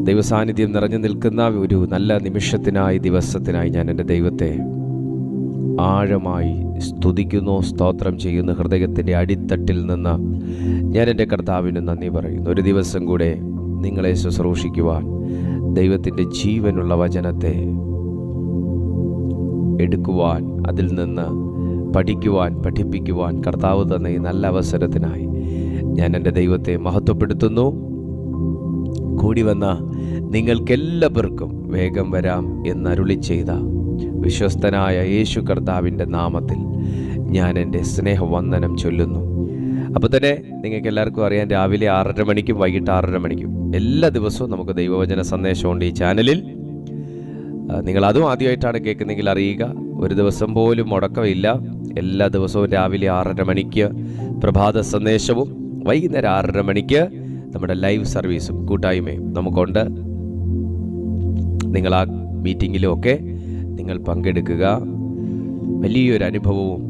ദൈവസാന്നിധ്യം നിറഞ്ഞു നിൽക്കുന്ന ഒരു നല്ല നിമിഷത്തിനായി, ദിവസത്തിനായി ഞാൻ എൻ്റെ ദൈവത്തെ ആഴമായി സ്തുതിക്കുന്നു, സ്തോത്രം ചെയ്യുന്നു. ഹൃദയത്തിൻ്റെ അടിത്തട്ടിൽ നിന്ന് ഞാൻ എൻ്റെ കർത്താവിന് നന്ദി പറയുന്നു. ഒരു ദിവസം കൂടെ നിങ്ങളെ ശുശ്രൂഷിക്കുവാൻ, ദൈവത്തിൻ്റെ ജീവനുള്ള വചനത്തെ എടുക്കുവാൻ, അതിൽ നിന്ന് പഠിക്കുവാൻ, പഠിപ്പിക്കുവാൻ കർത്താവ് തന്ന ഈ നല്ല അവസരത്തിനായി ഞാൻ എൻ്റെ ദൈവത്തെ മഹത്വപ്പെടുത്തുന്നു. കൂടി വന്ന നിങ്ങൾക്കെല്ലാവർക്കും വേഗം വരാം എന്നരുളി ചെയ്ത വിശ്വസ്തനായ യേശു കർത്താവിൻ്റെ നാമത്തിൽ ഞാൻ എൻ്റെ സ്നേഹവന്ദനം ചൊല്ലുന്നു. അപ്പോൾ തന്നെ നിങ്ങൾക്ക് എല്ലാവർക്കും അറിയാം, രാവിലെ 6:30 മണിക്കും വൈകിട്ട് 6:30 മണിക്കും എല്ലാ ദിവസവും നമുക്ക് ദൈവവചന സന്ദേശമുണ്ട് ഈ ചാനലിൽ. നിങ്ങളതും ആദ്യമായിട്ടാണ് കേൾക്കുന്നെങ്കിൽ അറിയുക, ഒരു ദിവസം പോലും മുടക്കമില്ല. എല്ലാ ദിവസവും രാവിലെ 6:30 മണിക്ക് പ്രഭാത സന്ദേശവും വൈകുന്നേരം 6:30 മണിക്ക് നമ്മുടെ ലൈവ് സർവീസും കൂട്ടായ്മയും നമുക്കുണ്ട്. നിങ്ങൾ ആ മീറ്റിങ്ങിലും ഒക്കെ നിങ്ങൾ പങ്കെടുക്കുക. വലിയൊരു അനുഭവവും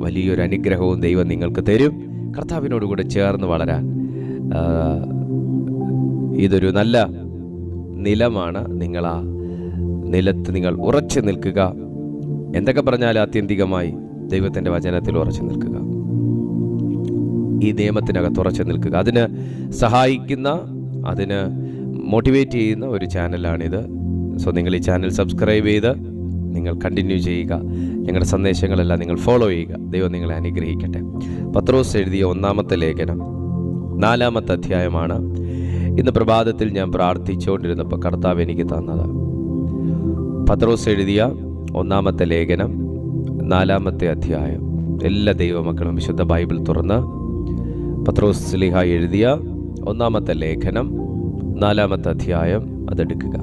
വലിയൊരു അനുഗ്രഹവും ദൈവം നിങ്ങൾക്ക് തരും. കർത്താവിനോടുകൂടെ ചേർന്ന് വളരാൻ ഇതൊരു നല്ല നിലമാണ്. നിങ്ങൾ ആ നിലത്ത് നിങ്ങൾ ഉറച്ചു നിൽക്കുക. എന്തൊക്കെ പറഞ്ഞാലും ആത്യന്തികമായി ദൈവത്തിൻ്റെ വചനത്തിൽ ഉറച്ചു നിൽക്കുക. ഈ നിയമത്തിനകത്ത് ഉറച്ചു നിൽക്കുക. അതിന് സഹായിക്കുന്ന, അതിന് മോട്ടിവേറ്റ് ചെയ്യുന്ന ഒരു ചാനലാണിത്. സോ നിങ്ങൾ ഈ ചാനൽ സബ്സ്ക്രൈബ് ചെയ്ത് നിങ്ങൾ കണ്ടിന്യൂ ചെയ്യുക. ഞങ്ങളുടെ സന്ദേശങ്ങളെല്ലാം നിങ്ങൾ ഫോളോ ചെയ്യുക. ദൈവം നിങ്ങളെ അനുഗ്രഹിക്കട്ടെ. പത്രോസ് എഴുതിയ 1-ാമത്തെ ലേഖനം 4-ാമത്തെ അധ്യായമാണ് ഇന്ന് പ്രഭാതത്തിൽ ഞാൻ പ്രാർത്ഥിച്ചുകൊണ്ടിരുന്നപ്പോൾ കർത്താവ് എനിക്ക് തന്നത്. പത്രോസ് എഴുതിയ 1-ാമത്തെ ലേഖനം 4-ാമത്തെ അധ്യായം. എല്ലാ ദൈവമക്കളും വിശുദ്ധ ബൈബിൾ തുറന്ന് പത്രോസ് ശ്ലീഹ എഴുതിയ 1-ാമത്തെ ലേഖനം 4-ാമത്തെ അധ്യായം അതെടുക്കുക.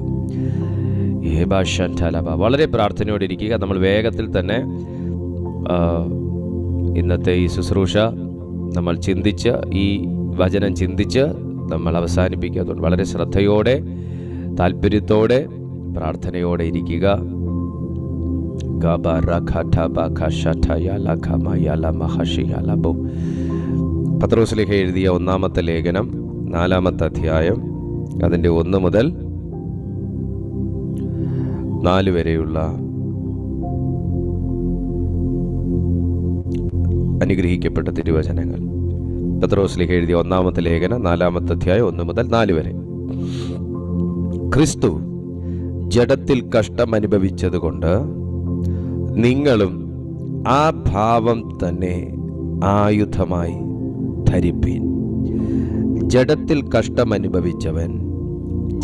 വളരെ പ്രാർത്ഥനയോടിരിക്കുക. നമ്മൾ വേഗത്തിൽ തന്നെ ഇന്നത്തെ ഈ ശുശ്രൂഷ നമ്മൾ ചിന്തിച്ച്, ഈ വചനം ചിന്തിച്ച് നമ്മൾ അവസാനിപ്പിക്കുക. അതുകൊണ്ട് വളരെ ശ്രദ്ധയോടെ, താല്പര്യത്തോടെ, പ്രാർത്ഥനയോടെ ഇരിക്കുക. പത്രോസ് ശ്ലീഹ എഴുതിയ 1-ാമത്തെ ലേഖനം 4-ാമത്തെ അധ്യായം അതിൻ്റെ 1 മുതൽ 4 വരെയുള്ള അനുഗ്രഹിക്കപ്പെട്ട തിരുവചനങ്ങൾ. പത്രോസ് ശ്ലീഹ എഴുതിയ 1-ാമത്തെ ലേഖനം 4-ാമത്തെ അധ്യായം 1 മുതൽ 4 വരെ. ക്രിസ്തു ജഡത്തിൽ കഷ്ടം അനുഭവിച്ചതുകൊണ്ട് നിങ്ങളും ആ ഭാവം തന്നെ ആയുധമായി ധരിപ്പീൻ. ജഡത്തിൽ കഷ്ടം അനുഭവിച്ചവൻ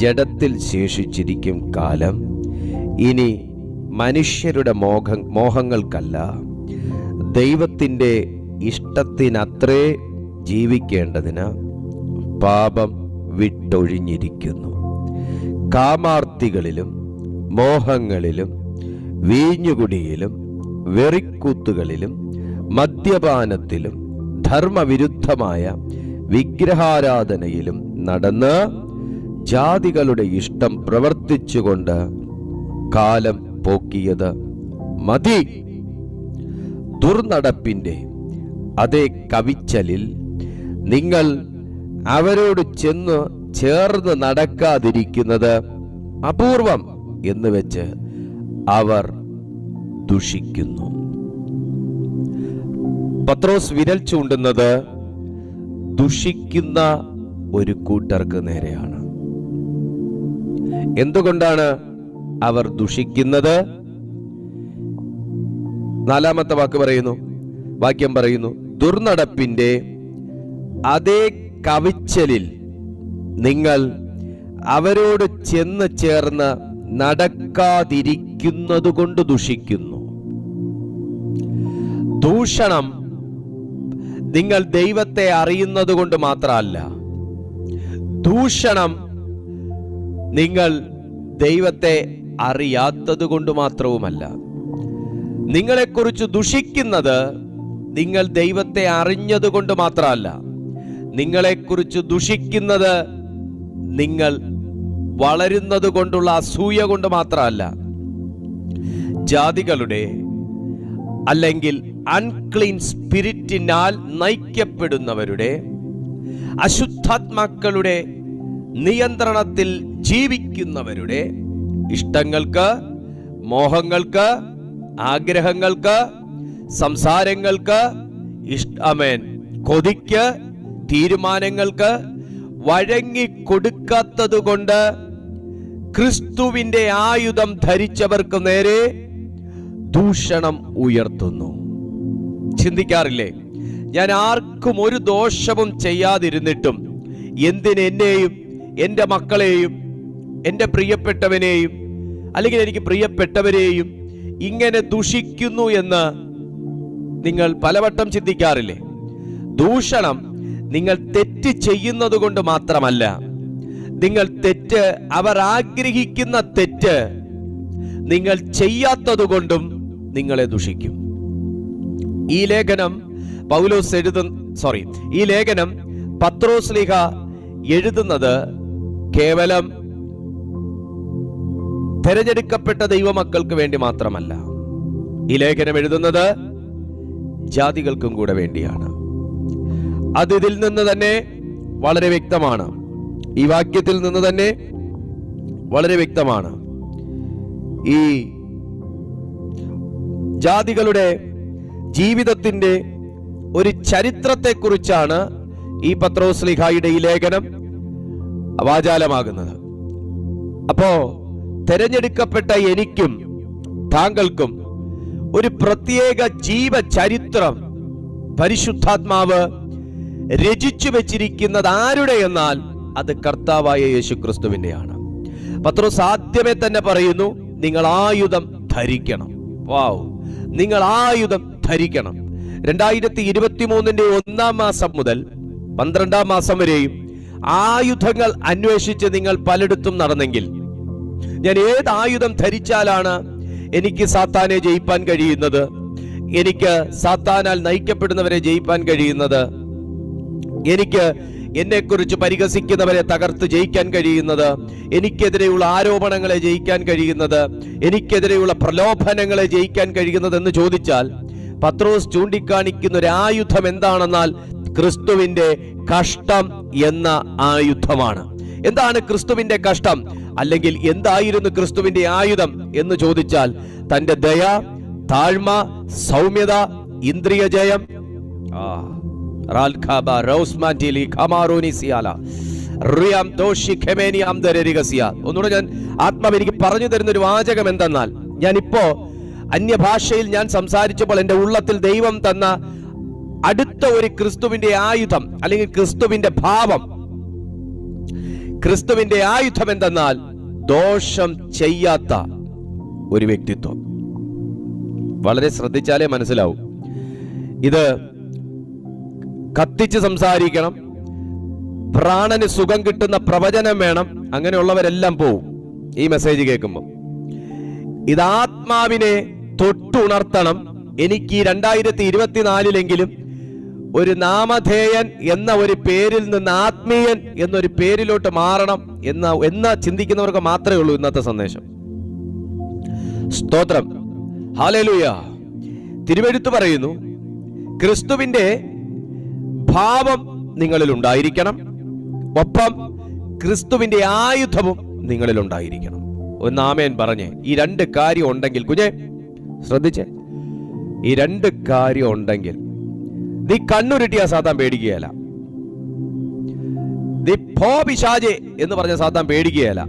ജഡത്തിൽ ശേഷിച്ചിരിക്കും കാലം ഇനി മനുഷ്യരുടെ മോഹങ്ങൾക്കല്ല, ദൈവത്തിൻ്റെ ഇഷ്ടത്തിനത്രേ ജീവിക്കേണ്ടതിന് പാപം വിട്ടൊഴിഞ്ഞിരിക്കുന്നു. കാമാർത്തികളിലും മോഹങ്ങളിലും വീഞ്ഞുകുടിയിലും വെറിക്കൂത്തുകളിലും മദ്യപാനത്തിലും ധർമ്മവിരുദ്ധമായ വിഗ്രഹാരാധനയിലും നടന്ന് ജാതികളുടെ ഇഷ്ടം പ്രവർത്തിച്ചുകൊണ്ട് കാലം പോക്കിയത് മതി. ദുർനടപ്പിൻ്റെ അതേ കവിച്ചലിൽ നിങ്ങൾ അവരോട് ചെന്ന് ചേർന്ന് നടക്കാതിരിക്കുന്നത് അപൂർവം എന്ന് വെച്ച് അവർ ദുഷിക്കുന്നു. പത്രോസ് വിരൽ ചൂണ്ടുന്നത് ദുഷിക്കുന്ന ഒരു കൂട്ടർക്ക് നേരെയാണ്. എന്തുകൊണ്ടാണ് അവർ ദുഷിക്കുന്നത്? 4-ാമത്തെ വാക്യം പറയുന്നു, ദുർനടപ്പിന്റെ അതേ കവിച്ചലിൽ നിങ്ങൾ അവരോട് ചെന്ന് ചേർന്ന് നടക്കാതിരിക്കുന്നത് കൊണ്ട് ദുഷിക്കുന്നു. ദൂഷണം നിങ്ങൾ ദൈവത്തെ അറിയുന്നത് കൊണ്ട് മാത്രമല്ല, ദൂഷണം നിങ്ങൾ ദൈവത്തെ അറിയാത്തത് കൊണ്ട് മാത്രവുമല്ല. നിങ്ങളെക്കുറിച്ച് ദുഷിക്കുന്നത് നിങ്ങൾ ദൈവത്തെ അറിഞ്ഞതുകൊണ്ട് മാത്രമല്ല, നിങ്ങളെക്കുറിച്ച് ദുഷിക്കുന്നത് നിങ്ങൾ വളരുന്നത് കൊണ്ടുള്ള അസൂയ കൊണ്ട് മാത്രമല്ല. ജാതികളുടെ അല്ലെങ്കിൽ അൺക്ലീൻ സ്പിരിറ്റിനാൽ നയിക്കപ്പെടുന്നവരുടെ, അശുദ്ധാത്മാക്കളുടെ നിയന്ത്രണത്തിൽ ജീവിക്കുന്നവരുടെ ഇഷ്ടങ്ങൾക്ക്, മോഹങ്ങൾക്ക്, ആഗ്രഹങ്ങൾക്ക്, സംസാരങ്ങൾക്ക്, കൊതിക്ക്, തീരുമാനങ്ങൾക്ക് വഴങ്ങിക്കൊടുക്കാത്തതുകൊണ്ട് ക്രിസ്തുവിന്റെ ആയുധം ധരിച്ചവർക്ക് നേരെ ദൂഷണം ഉയർത്തുന്നു. ചിന്തിക്കാറില്ലേ, ഞാൻ ആർക്കും ഒരു ദോഷവും ചെയ്യാതിരുന്നിട്ടും എന്തിന് എന്നെയും എൻ്റെ മക്കളെയും എൻ്റെ പ്രിയപ്പെട്ടവനെയും അല്ലെങ്കിൽ എനിക്ക് പ്രിയപ്പെട്ടവരെയും ഇങ്ങനെ ദുഷിക്കുന്നു എന്ന് നിങ്ങൾ പലവട്ടം ചിന്തിക്കാറില്ലേ? ദൂഷണം നിങ്ങൾ തെറ്റ് ചെയ്യുന്നത് കൊണ്ട് മാത്രമല്ല, നിങ്ങൾ തെറ്റ്, അവർ ആഗ്രഹിക്കുന്ന തെറ്റ് നിങ്ങൾ ചെയ്യാത്തത് കൊണ്ടും നിങ്ങളെ ദുഷിക്കും. ഈ ലേഖനം പത്രോസ് ലീഹ എഴുതുന്നത് കേവലം തെരഞ്ഞെടുക്കപ്പെട്ട ദൈവമക്കൾക്ക് വേണ്ടി മാത്രമല്ല. ഈ ലേഖനം എഴുതുന്നത് ജാതികൾക്കും കൂടെ വേണ്ടിയാണ്. അത് ഇതിൽ നിന്ന് തന്നെ വളരെ വ്യക്തമാണ്. ഈ വാക്യത്തിൽ നിന്ന് തന്നെ വളരെ വ്യക്തമാണ്. ഈ ജാതികളുടെ ജീവിതത്തിന്റെ ഒരു ചരിത്രത്തെക്കുറിച്ചാണ് ഈ പത്രോസ് ലീഹായുടെ ഈ ലേഖനം വാചാലമാകുന്നത്. അപ്പോ തെരഞ്ഞെടുക്കപ്പെട്ട എനിക്കും താങ്കൾക്കും ഒരു പ്രത്യേക ജീവചരിത്രം പരിശുദ്ധാത്മാവ് രചിച്ചു വെച്ചിരിക്കുന്നത് ആരുടെ എന്നാൽ അത് കർത്താവായ യേശുക്രിസ്തുവിന്റെയാണ്. പത്രോസ് ആദ്യമേ തന്നെ പറയുന്നു, നിങ്ങൾ ആയുധം ധരിക്കണം. വാവ്, നിങ്ങൾ ആയുധം ധരിക്കണം. 2023 1-ാം മാസം മുതൽ 12-ാം മാസം വരെയും ആയുധങ്ങൾ അന്വേഷിച്ച് നിങ്ങൾ പലയിടത്തും നടന്നെങ്കിൽ, ഞാൻ ഏത് ആയുധം ധരിച്ചാലാണ് എനിക്ക് സാത്താനെ ജയിപ്പാൻ കഴിയുന്നത്, എനിക്ക് സാത്താനാൽ നയിക്കപ്പെടുന്നവരെ ജയിപ്പാൻ കഴിയുന്നത്, എനിക്ക് എന്നെക്കുറിച്ച് പരിഹസിക്കുന്നവരെ തകർത്ത് ജയിക്കാൻ കഴിയുന്നത്, എനിക്കെതിരെയുള്ള ആരോപണങ്ങളെ ജയിക്കാൻ കഴിയുന്നത്, എനിക്കെതിരെയുള്ള പ്രലോഭനങ്ങളെ ജയിക്കാൻ കഴിയുന്നത് എന്ന് ചോദിച്ചാൽ പത്രോസ് ചൂണ്ടിക്കാണിക്കുന്ന ഒരു ആയുധം എന്താണെന്നാൽ ക്രിസ്തുവിന്റെ കഷ്ടം എന്ന ആയുധമാണ്. എന്താണ് ക്രിസ്തുവിന്റെ കഷ്ടം, അല്ലെങ്കിൽ എന്തായിരുന്നു ക്രിസ്തുവിന്റെ ആയുധം എന്ന് ചോദിച്ചാൽ തന്റെ ദയ, താഴ്മ, സൗമ്യത, ഇന്ദ്രിയ ജയം. ഒന്നുകൂടെ ഞാൻ ആത്മാവ് എനിക്ക് പറഞ്ഞു തരുന്ന ഒരു വാചകം എന്തെന്നാൽ, ഞാനിപ്പോ അന്യഭാഷയിൽ ഞാൻ സംസാരിച്ചപ്പോൾ എൻ്റെ ഉള്ളത്തിൽ ദൈവം തന്ന അടുത്ത ഒരു ക്രിസ്തുവിന്റെ ആയുധം അല്ലെങ്കിൽ ക്രിസ്തുവിന്റെ ഭാവം, ക്രിസ്തുവിന്റെ ആയുധം എന്തെന്നാൽ ദോഷം ചെയ്യാത്ത ഒരു വ്യക്തിത്വം. വളരെ ശ്രദ്ധിച്ചാലേ മനസ്സിലാവും. ഇത് കത്തിച്ച് സംസാരിക്കണം, പ്രാണന് സുഖം കിട്ടുന്ന പ്രവചനം വേണം, അങ്ങനെയുള്ളവരെല്ലാം പോവും ഈ മെസ്സേജ് കേൾക്കുമ്പോൾ. ഇത് ആത്മാവിനെ തൊട്ടുണർത്തണം. എനിക്ക് 2024 ഒരു നാമധേയൻ എന്ന ഒരു പേരിൽ നിന്ന് ആത്മീയൻ എന്നൊരു പേരിലോട്ട് മാറണം എന്ന ചിന്തിക്കുന്നവർക്ക് മാത്രമേ ഉള്ളൂ ഇന്നത്തെ സന്ദേശം. സ്തോത്രം, ഹല്ലേലൂയ. തിരുവെഴുത്ത് പറയുന്നു, ക്രിസ്തുവിന്റെ ഭാവം നിങ്ങളിൽ ഉണ്ടായിരിക്കണം, ഒപ്പം ക്രിസ്തുവിന്റെ ആയുധവും നിങ്ങളിൽ ഉണ്ടായിരിക്കണം. ഒന്ന് ആമേൻ പറഞ്ഞേ. ഈ രണ്ട് കാര്യം ഉണ്ടെങ്കിൽ, കുഞ്ഞെ ശ്രദ്ധിച്ചേ, ഈ രണ്ട് കാര്യം ഉണ്ടെങ്കിൽ നീ കണ്ണുരുട്ടിയാ സാത്താൻ പേടിക്കുകയല്ല, നീ പോ പിശാചേ എന്ന് പറഞ്ഞ സാത്താൻ പേടിക്കുകയല്ല,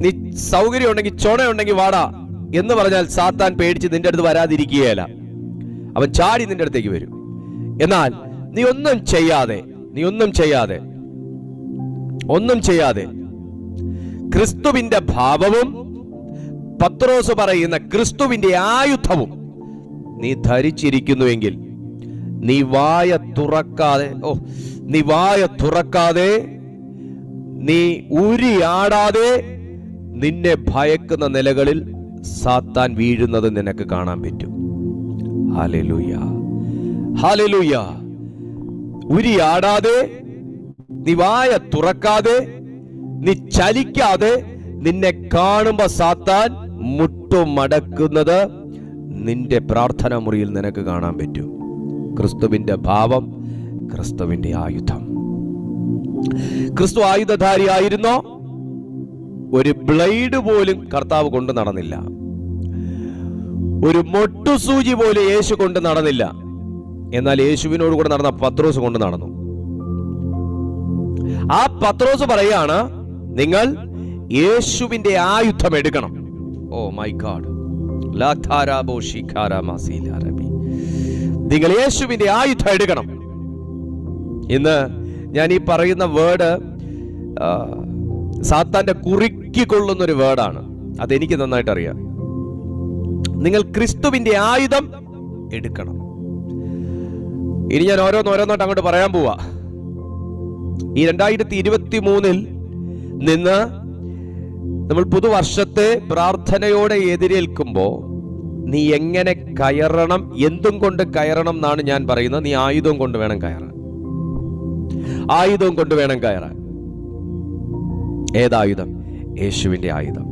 നീ സൗകര്യം ഉണ്ടെങ്കിൽ ചുണയുണ്ടെങ്കിൽ വാടാ എന്ന് പറഞ്ഞാൽ സാത്താൻ പേടിച്ച് നിന്റെ അടുത്ത് വരാതിരിക്കുകയല്ല, അവൻ ചാടി നിന്റെ അടുത്തേക്ക് വരും. എന്നാൽ നീ ഒന്നും ചെയ്യാതെ ക്രിസ്തുവിന്റെ ഭാവവും പത്രോസ് പറയുന്ന ക്രിസ്തുവിന്റെ ആയുധവും നീ ധരിച്ചിരിക്കുന്നുവെങ്കിൽ നീ വായ തുറക്കാതെ നീ ഉരിയാടാതെ നിന്നെ ഭയക്കുന്ന നിലകളിൽ സാത്താൻ വീഴുന്നത് നിനക്ക് കാണാൻ പറ്റും. Hallelujah, hallelujah. ഉരിയാടാതെ, നീ വായ തുറക്കാതെ, നീ ചലിക്കാതെ നിന്നെ കാണുമ്പോ സാത്താൻ മുട്ടുമടക്കുന്നത് നിന്റെ പ്രാർത്ഥനാ മുറിയിൽ നിനക്ക് കാണാൻ പറ്റും. ക്രിസ്തുവിന്റെ ഭാവം, ക്രിസ്തുവിന്റെ ആയുധം. ക്രിസ്തു ആയുധധാരിയായിരുന്നോ? ഒരു ബ്ലേഡ് പോലും കർത്താവ് കൊണ്ട് നടന്നില്ല. ഒരു മൊട്ടുസൂചി പോലും യേശു കൊണ്ട് നടന്നില്ല. എന്നാൽ യേശുവിനോട് കൂടെ നടന്ന പത്രോസ് കൊണ്ട് നടന്നു. ആ പത്രോസ് പറയാണ്, നിങ്ങൾ യേശുവിന്റെ ആയുധം എടുക്കണം. ഓ മൈ ഗോഡ്, നിങ്ങൾ യേശുവിന്റെ ആയുധം എടുക്കണം. ഇന്ന് ഞാൻ ഈ പറയുന്ന വേർഡ് സാത്താന്റെ കുറുക്കിക്കൊള്ളുന്ന ഒരു വേർഡാണ്. അതെനിക്ക് നന്നായിട്ട് അറിയാം. നിങ്ങൾ ക്രിസ്തുവിന്റെ ആയുധം എടുക്കണം. ഇനി ഞാൻ ഓരോന്നോരോന്നോട്ട് അങ്ങോട്ട് പറയാൻ പോവാ. ഈ 2023 നിന്ന് നമ്മൾ പുതുവർഷത്തെ പ്രാർത്ഥനയോടെ എതിരേൽക്കുമ്പോ നീ എങ്ങനെ കയറണം, എന്തും കൊണ്ട് കയറണം എന്നാണ് ഞാൻ പറയുന്നത്. നീ ആയുധം കൊണ്ട് വേണം കയറാൻ. ആയുധം കൊണ്ട് വേണം കയറാൻ. ഏതായുധം? യേശുവിന്റെ ആയുധം.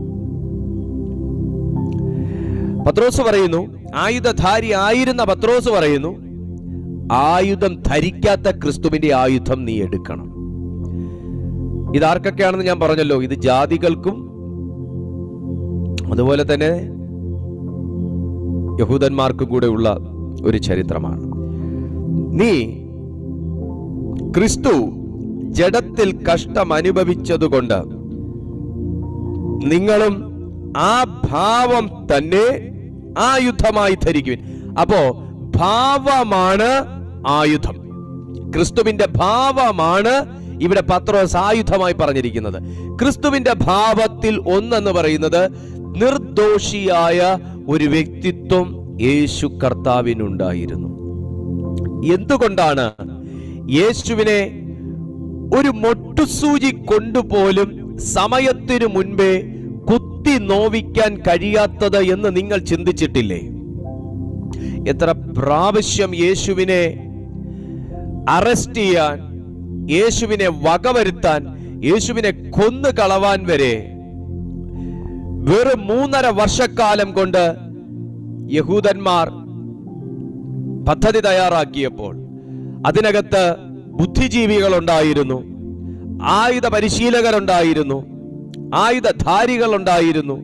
പത്രോസ് പറയുന്നു, ആയുധധാരി ആയിരുന്ന പത്രോസ് പറയുന്നു, ആയുധം ധരിക്കാത്ത ക്രിസ്തുവിന്റെ ആയുധം നീ എടുക്കണം. ഇതാർക്കൊക്കെയാണെന്ന് ഞാൻ പറഞ്ഞല്ലോ. ഇത് ജാതികൾക്കും അതുപോലെ തന്നെ യഹൂദന്മാർക്കും കൂടെ ഉള്ള ഒരു ചരിത്രമാണ്. നീ ക്രിസ്തു ജഡത്തിൽ കഷ്ടം അനുഭവിച്ചതുകൊണ്ട് നിങ്ങളും ആ ഭാവം തന്നെ ആയുധമായി ധരിക്കുവിൻ. അപ്പോ ഭാവമാണ് ആയുധം. ക്രിസ്തുവിന്റെ ഭാവമാണ് ഇവിടെ പത്രോസ് ആയുധമായി പറഞ്ഞിരിക്കുന്നത്. ക്രിസ്തുവിന്റെ ഭാവത്തിൽ ഒന്നെന്ന് പറയുന്നത് നിർദോഷിയായ ഒരു വ്യക്തിത്വം യേശു കർത്താവിനുണ്ടായിരുന്നു. എന്തുകൊണ്ടാണ് യേശുവിനെ ഒരു മൊട്ടുസൂചി കൊണ്ടുപോലും സമയത്തിനു മുൻപേ കുത്തി നോവിക്കാൻ കഴിയാത്തത് എന്ന് നിങ്ങൾ ചിന്തിച്ചിട്ടില്ലേ? എത്ര പ്രാവശ്യം യേശുവിനെ അറസ്റ്റ് ചെയ്യാൻ, യേശുവിനെ വകവരുത്താൻ, യേശുവിനെ കൊന്നു കളവാൻ വരെ വെറും 3.5 വർഷക്കാലം കൊണ്ട് യഹൂദന്മാർ പദ്ധതി തയ്യാറാക്കിയപ്പോൾ അതിനകത്ത് ബുദ്ധിജീവികൾ ഉണ്ടായിരുന്നു, ആയുധ പരിശീലകരുണ്ടായിരുന്നു, ആയുധധാരികൾ ഉണ്ടായിരുന്നു,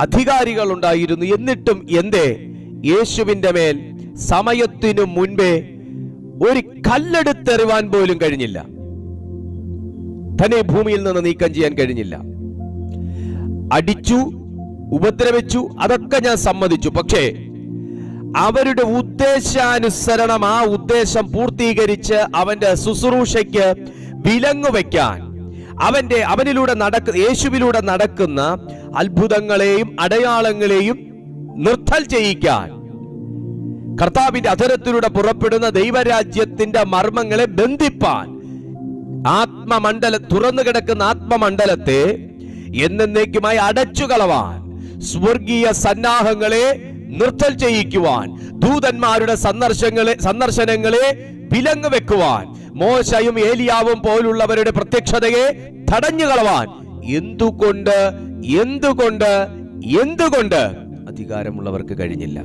അധികാരികൾ ഉണ്ടായിരുന്നു. എന്നിട്ടും എന്തേ യേശുവിന്റെ മേൽ സമയത്തിനു മുൻപേ ഒരു കല്ലെടുത്തെറിവാൻ പോലും കഴിഞ്ഞില്ല. തന്നെ ഭൂമിയിൽ നിന്ന് നീക്കം ചെയ്യാൻ കഴിഞ്ഞില്ല. അടിച്ചു, ഉപദ്രവിച്ചു, അതൊക്കെ ഞാൻ സമ്മതിച്ചു. പക്ഷേ അവരുടെ ഉദ്ദേശാനുസരണം, ആ ഉദ്ദേശം പൂർത്തീകരിച്ച് അവന്റെ ശുശ്രൂഷയ്ക്ക് വിലങ്ങു വയ്ക്കാൻ, അവനിലൂടെ യേശുവിലൂടെ നടക്കുന്ന അത്ഭുതങ്ങളെയും അടയാളങ്ങളെയും നിർത്തൽ ചെയ്യിക്കാൻ, കർത്താവിന്റെ അധരത്തിലൂടെ പുറപ്പെടുന്ന ദൈവരാജ്യത്തിന്റെ മർമ്മങ്ങളെ ബന്ധിപ്പാൻ, തുറന്നു കിടക്കുന്ന ആത്മമണ്ഡലത്തെ എന്നേക്കുമായി അടച്ചുകളവാൻ, സ്വർഗീയ സന്നാഹങ്ങളെ നിർത്തൽ ചെയ്യിക്കുവാൻ, ദൂതന്മാരുടെ സന്ദർശനങ്ങളെ വിലങ്ങ് വെക്കുവാൻ, മോശയും ഏലിയാവും പോലുള്ളവരുടെ പ്രത്യക്ഷതയെ തടഞ്ഞു കളവാൻ എന്തുകൊണ്ട് അധികാരമുള്ളവർക്ക് കഴിഞ്ഞില്ല?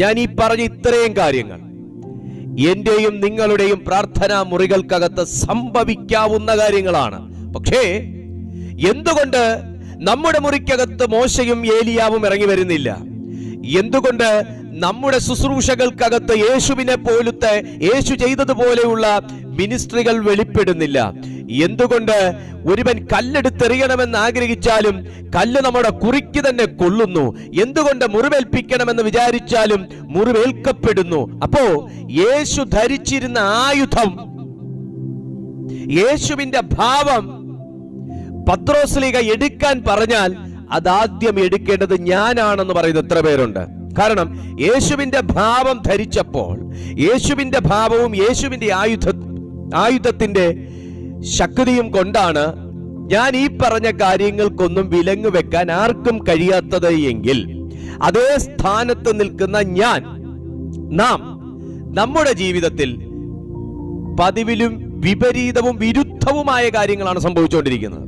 ഞാൻ ഈ പറഞ്ഞ ഇത്രയും കാര്യങ്ങൾ എന്റെയും നിങ്ങളുടെയും പ്രാർത്ഥനാ മുറികൾക്കകത്ത് സംഭവിക്കാവുന്ന കാര്യങ്ങളാണ്. പക്ഷേ എന്തുകൊണ്ട് നമ്മുടെ മുറിക്കകത്ത് മോശയും ഏലിയാവും ഇറങ്ങി വരുന്നില്ല? എന്തുകൊണ്ട് നമ്മുടെ ശുശ്രൂഷകൾക്കകത്ത് യേശു ചെയ്തതുപോലെയുള്ള മിനിസ്ട്രികൾ വെളിപ്പെടുന്നില്ല? എന്തുകൊണ്ട് ഒരുവൻ കല്ലെടുത്തെറിയണമെന്ന് ആഗ്രഹിച്ചാലും കല്ല് നമ്മുടെ കുറിക്ക് തന്നെ കൊള്ളുന്നു? എന്തുകൊണ്ട് മുറിവേൽപ്പിക്കണമെന്ന് വിചാരിച്ചാലും മുറിവേൽക്കപ്പെടുന്നു? അപ്പോ യേശു ധരിച്ചിരുന്ന ആയുധം, യേശുവിന്റെ ഭാവം പത്രോസ്ലീഹ എടുക്കാൻ പറഞ്ഞാൽ അതാദ്യം എടുക്കേണ്ടത് ഞാനാണെന്ന് പറയുന്ന എത്ര പേരുണ്ട്? കാരണം യേശുവിന്റെ ഭാവം ധരിച്ചപ്പോൾ, യേശുവിന്റെ ഭാവവും യേശുവിന്റെ ആയുധത്തിന്റെ ശക്തിയും കൊണ്ടാണ് ഞാൻ ഈ പറഞ്ഞ കാര്യങ്ങൾക്കൊന്നും വിലങ്ങ് വെക്കാൻ ആർക്കും കഴിയാത്തത് എങ്കിൽ, അതേ സ്ഥാനത്ത് നിൽക്കുന്ന നാം നമ്മുടെ ജീവിതത്തിൽ പതിവിലും വിപരീതവും വിരുദ്ധവുമായ കാര്യങ്ങളാണ് സംഭവിച്ചുകൊണ്ടിരിക്കുന്നത്.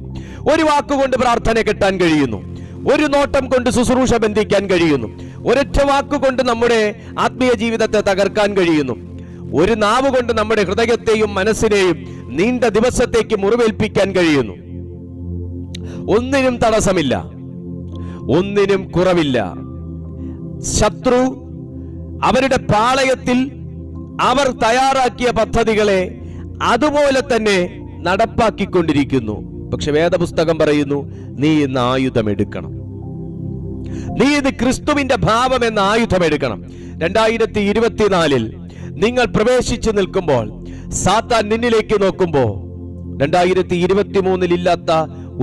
ഒരു വാക്കുകൊണ്ട് പ്രാർത്ഥന കെട്ടാൻ കഴിയുന്നു, ഒരു നോട്ടം കൊണ്ട് ശുശ്രൂഷ ബന്ധിക്കാൻ കഴിയുന്നു, ഒരൊറ്റ വാക്കുകൊണ്ട് നമ്മുടെ ആത്മീയ ജീവിതത്തെ തകർക്കാൻ കഴിയുന്നു, ഒരു നാവ് കൊണ്ട് നമ്മുടെ ഹൃദയത്തെയും മനസ്സിനെയും നീണ്ട ദിവസത്തേക്ക് മുറിവേൽപ്പിക്കാൻ കഴിയുന്നു. ഒന്നിനും തടസ്സമില്ല, ഒന്നിനും കുറവില്ല. ശത്രു അവരുടെ പാളയത്തിൽ അവർ തയ്യാറാക്കിയ പദ്ധതികളെ അതുപോലെ തന്നെ നടപ്പാക്കിക്കൊണ്ടിരിക്കുന്നു. പക്ഷെ വേദപുസ്തകം പറയുന്നു, നീ ഇന്ന് ആയുധം എടുക്കണം. നീ ഇത് ക്രിസ്തുവിന്റെ ഭാവം എന്ന ആയുധം എടുക്കണം. 2024 നിങ്ങൾ പ്രവേശിച്ചു നിൽക്കുമ്പോൾ, സാത്താൻ നിന്നിലേക്ക് നോക്കുമ്പോൾ 2023 ഇല്ലാത്ത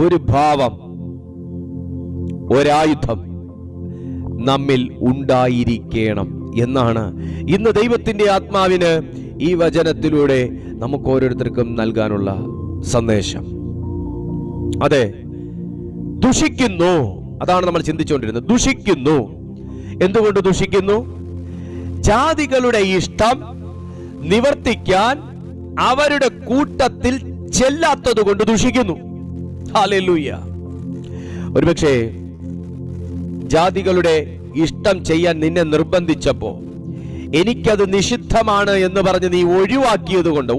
ഒരു ഭാവം, ഒരായുധം നമ്മിൽ ഉണ്ടായിരിക്കണം എന്നാണ് ഇന്ന് ദൈവത്തിന്റെ ആത്മാവിന് ഈ വചനത്തിലൂടെ നമുക്ക് ഓരോരുത്തർക്കും നൽകാനുള്ള സന്ദേശം. അതെ, ദുഷിക്കുന്നു. അതാണ് നമ്മൾ ചിന്തിച്ചുകൊണ്ടിരുന്നത്. ദുഷിക്കുന്നു. എന്തുകൊണ്ട് ദുഷിക്കുന്നു? ജാതികളുടെ ഇഷ്ടം നിവർത്തിക്കാൻ അവരുടെ കൂട്ടത്തിൽ ചെല്ലാത്തത് കൊണ്ട് ദുഷിക്കുന്നു. ഹല്ലേലൂയ. ഒരുപക്ഷെ ജാതികളുടെ ഇഷ്ടം ചെയ്യാൻ നിന്നെ നിർബന്ധിച്ചപ്പോ, എനിക്കത് നിഷിദ്ധമാണ് എന്ന് പറഞ്ഞ് നീ ഒഴിവായതുകൊണ്ട്,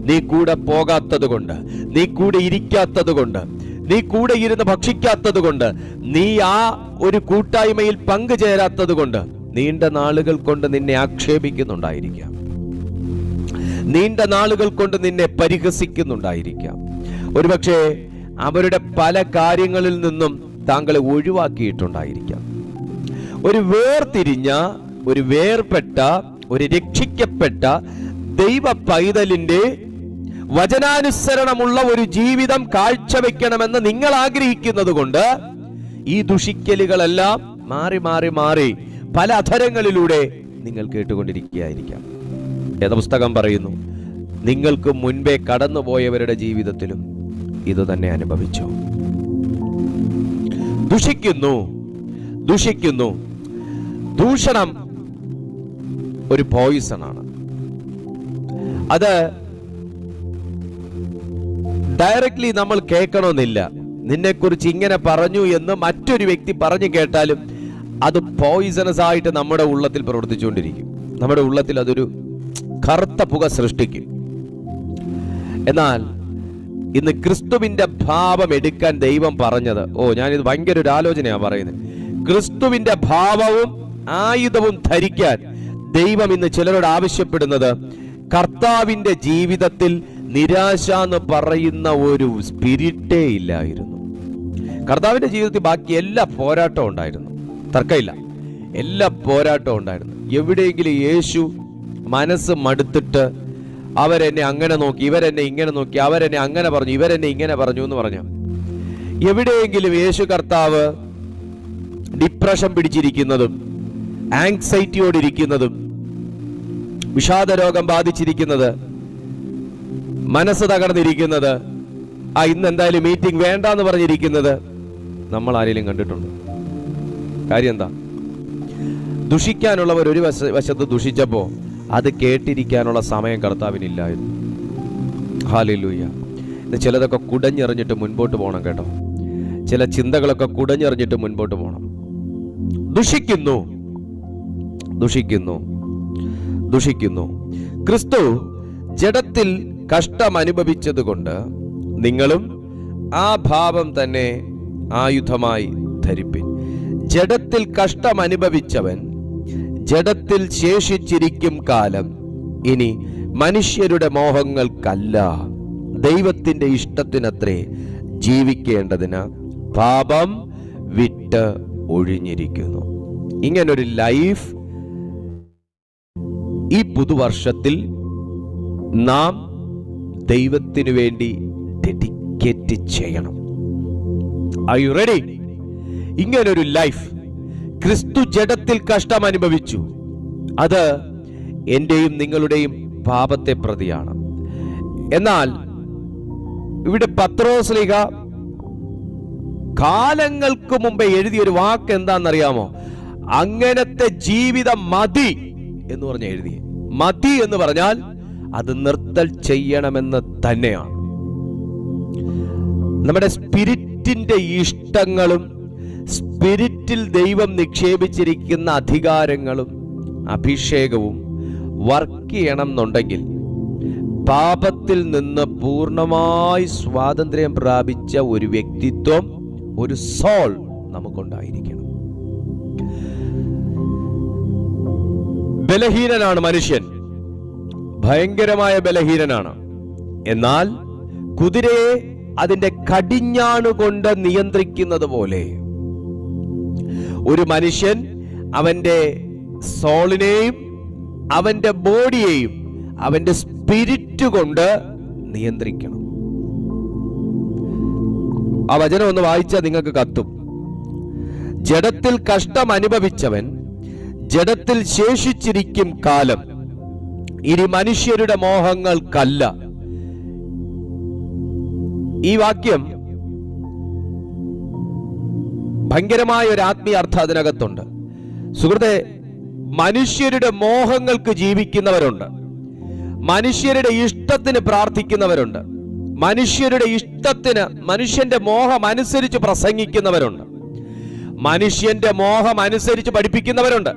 നീ കൂടെ പോകാത്തത് കൊണ്ട്, നീ കൂടെ ഇരിക്കാത്തത് കൊണ്ട്, നീ കൂടെ ഇരുന്ന് ഭക്ഷിക്കാത്തത് കൊണ്ട്, നീ ആ ഒരു കൂട്ടായ്മയിൽ പങ്കുചേരാത്തത് കൊണ്ട് നീണ്ട നാളുകൾ കൊണ്ട് നിന്നെ ആക്ഷേപിക്കുന്നുണ്ടായിരിക്കാം, നീണ്ട നാളുകൾ കൊണ്ട് നിന്നെ പരിഹസിക്കുന്നുണ്ടായിരിക്കാം. ഒരുപക്ഷെ അവരുടെ പല കാര്യങ്ങളിൽ നിന്നും താങ്കളെ ഒഴിവാക്കിയിട്ടുണ്ടായിരിക്കാം. ഒരു വേർതിരിഞ്ഞ, ഒരു വേർപെട്ട, ഒരു രക്ഷിക്കപ്പെട്ട ദൈവ പൈതലിന്റെ വചനാനുസരണമുള്ള ഒരു ജീവിതം കാഴ്ചവെക്കണമെന്ന് നിങ്ങൾ ആഗ്രഹിക്കുന്നത് കൊണ്ട് ഈ ദുഷിക്കലുകളെല്ലാം മാറി മാറി മാറി പല അധരങ്ങളിലൂടെ നിങ്ങൾ കേട്ടുകൊണ്ടിരിക്കുകയായിരിക്കാം. വേദപുസ്തകം പറയുന്നു, നിങ്ങൾക്ക് മുൻപേ കടന്നുപോയവരുടെ ജീവിതത്തിലും ഇത് തന്നെ അനുഭവിച്ചു. ദുഷിക്കുന്നു. ദൂഷണം ഒരു പോയിസൺ ആണ്. അത് ഡയറക്ട്ലി നമ്മൾ കേൾക്കണമെന്നില്ല. നിന്നെക്കുറിച്ച് ഇങ്ങനെ പറഞ്ഞു എന്ന് മറ്റൊരു വ്യക്തി പറഞ്ഞു കേട്ടാലും അത് പോയിസണസ് ആയിട്ട് നമ്മുടെ ഉള്ളത്തിൽ പ്രവർത്തിച്ചുകൊണ്ടിരിക്കും. നമ്മുടെ ഉള്ളത്തിൽ അതൊരു കറുത്ത പുക സൃഷ്ടിക്കും. എന്നാൽ ഇന്ന് ക്രിസ്തുവിന്റെ ഭാവം എടുക്കാൻ ദൈവം പറഞ്ഞത്, ഞാനിത് ഭയങ്കര ഒരു ആലോചനയാണ് പറയുന്നത്. ക്രിസ്തുവിന്റെ ഭാവവും ആയുധവും ധരിക്കാൻ ദൈവം ഇന്ന് ചിലരോട് ആവശ്യപ്പെടുന്നത്, കർത്താവിന്റെ ജീവിതത്തിൽ നിരാശ എന്ന് പറയുന്ന ഒരു സ്പിരിറ്റേ ഇല്ലായിരുന്നു. കർത്താവിന്റെ ജീവിതത്തിൽ ബാക്കി എല്ലാ പോരാട്ടവും ഉണ്ടായിരുന്നു, തർക്കമില്ല, എല്ലാ പോരാട്ടവും ഉണ്ടായിരുന്നു. എവിടെയെങ്കിലും യേശു മനസ്സ് മടുത്തിട്ട് അവരെന്നെ അങ്ങനെ നോക്കി, ഇവരെന്നെ ഇങ്ങനെ നോക്കി, അവരെന്നെ അങ്ങനെ പറഞ്ഞു, ഇവരെന്നെ ഇങ്ങനെ പറഞ്ഞു എന്ന് പറഞ്ഞു, എവിടെയെങ്കിലും യേശു കർത്താവ് ഡിപ്രഷൻ പിടിച്ചിരിക്കുന്നതും ആങ്സൈറ്റിയോടിരിക്കുന്നതും വിഷാദ രോഗം ബാധിച്ചിരിക്കുന്നത്, മനസ്സ് തകർന്നിരിക്കുന്നത്, ഇന്ന് എന്തായാലും മീറ്റിംഗ് വേണ്ട എന്ന് പറഞ്ഞിരിക്കുന്നത് നമ്മൾ ആരെങ്കിലും കണ്ടിട്ടുണ്ടോ? കാര്യം എന്താ? ദുഷിക്കാനുള്ളവർ ഒരു വശത്ത് ദുഷിച്ചപ്പോ അത് കേട്ടിരിക്കാനുള്ള സമയം കർത്താവിനില്ലായിരുന്നു. ഹല്ലേലൂയ. ചിലതൊക്കെ കുടഞ്ഞെറിഞ്ഞിട്ട് മുൻപോട്ട് പോകണം കേട്ടോ. ചില ചിന്തകളൊക്കെ കുടഞ്ഞെറിഞ്ഞിട്ട് മുൻപോട്ട് പോകണം. ദുഷിക്കുന്നു. ക്രിസ്തു ജഡത്തിൽ കഷ്ടം അനുഭവിച്ചത് കൊണ്ട് നിങ്ങളും ആ ഭാവം തന്നെ ആയുധമായി ധരിപ്പിൻ. ജഡത്തിൽ കഷ്ടം അനുഭവിച്ചവൻ ജഡത്തിൽ ശേഷിച്ചിരിക്കും കാലം ഇനി മനുഷ്യരുടെ മോഹങ്ങൾക്കല്ല, ദൈവത്തിന്റെ ഇഷ്ടത്തിനത്രേ ജീവിക്കേണ്ടതിന് പാപം വിട്ട് ഒഴിഞ്ഞിരിക്കുന്നു. ഇങ്ങനൊരു ലൈഫ് ഈ പുതുവർഷത്തിൽ നാം ദൈവത്തിനു വേണ്ടി ഡെഡിക്കേറ്റ് ചെയ്യണം. Are you ready? ഇങ്ങനൊരു ലൈഫ്. ക്രിസ്തു ജഡത്തിൽ കഷ്ടം അനുഭവിച്ചു. അത് എന്റെയും നിങ്ങളുടെയും പാപത്തെ പ്രതിയാണ്. എന്നാൽ ഇവിടെ പത്രോസ്ലീഹ കാലങ്ങൾക്ക് മുമ്പേ എഴുതിയൊരു വാക്ക് എന്താണെന്നറിയാമോ? അങ്ങനത്തെ ജീവിതം മതി എന്ന് പറഞ്ഞ എഴുതി. മതി എന്ന് പറഞ്ഞാൽ അത് നിർത്തൽ ചെയ്യണമെന്ന് തന്നെയാണ്. നമ്മുടെ സ്പിരിറ്റിന്റെ ഇഷ്ടങ്ങളും സ്പിരിറ്റിൽ ദൈവം നിക്ഷേപിച്ചിരിക്കുന്ന അധികാരങ്ങളും അഭിഷേകവും വർക്ക് ചെയ്യണം എന്നുണ്ടെങ്കിൽ പാപത്തിൽ നിന്ന് പൂർണ്ണമായി സ്വാതന്ത്ര്യം പ്രാപിച്ച ഒരു വ്യക്തിത്വം, ഒരു സോൾ നമുക്കുണ്ടായിരിക്കണം. ബലഹീനനാണ് മനുഷ്യൻ, ഭയങ്കരമായ ബലഹീനനാണ്. എന്നാൽ കുതിരയെ അതിന്റെ കടിഞ്ഞാണുകൊണ്ട് നിയന്ത്രിക്കുന്നത് പോലെ ഒരു മനുഷ്യൻ അവന്റെ സോളിനെയും അവന്റെ ബോഡിയെയും അവന്റെ സ്പിരിറ്റ് കൊണ്ട് നിയന്ത്രിക്കണം. ആ വചനം ഒന്ന് വായിച്ചാൽ നിങ്ങൾക്ക് കത്തും. ജഡത്തിൽ കഷ്ടം അനുഭവിച്ചവൻ ജഡത്തിൽ ശേഷിച്ചിരിക്കും കാലം ഇനി മനുഷ്യരുടെ മോഹങ്ങൾക്കല്ല. ഈ വാക്യം ഭയങ്കരമായ ഒരു ആത്മീയ അർത്ഥം അതിനകത്തുണ്ട്. സുഹൃത്തെ, മനുഷ്യരുടെ മോഹങ്ങൾക്ക് ജീവിക്കുന്നവരുണ്ട്, മനുഷ്യരുടെ ഇഷ്ടത്തിന് പ്രാർത്ഥിക്കുന്നവരുണ്ട്, മനുഷ്യരുടെ ഇഷ്ടത്തിന്, മനുഷ്യന്റെ മോഹം അനുസരിച്ച് പ്രസംഗിക്കുന്നവരുണ്ട്, മനുഷ്യന്റെ മോഹം അനുസരിച്ച് പഠിപ്പിക്കുന്നവരുണ്ട്,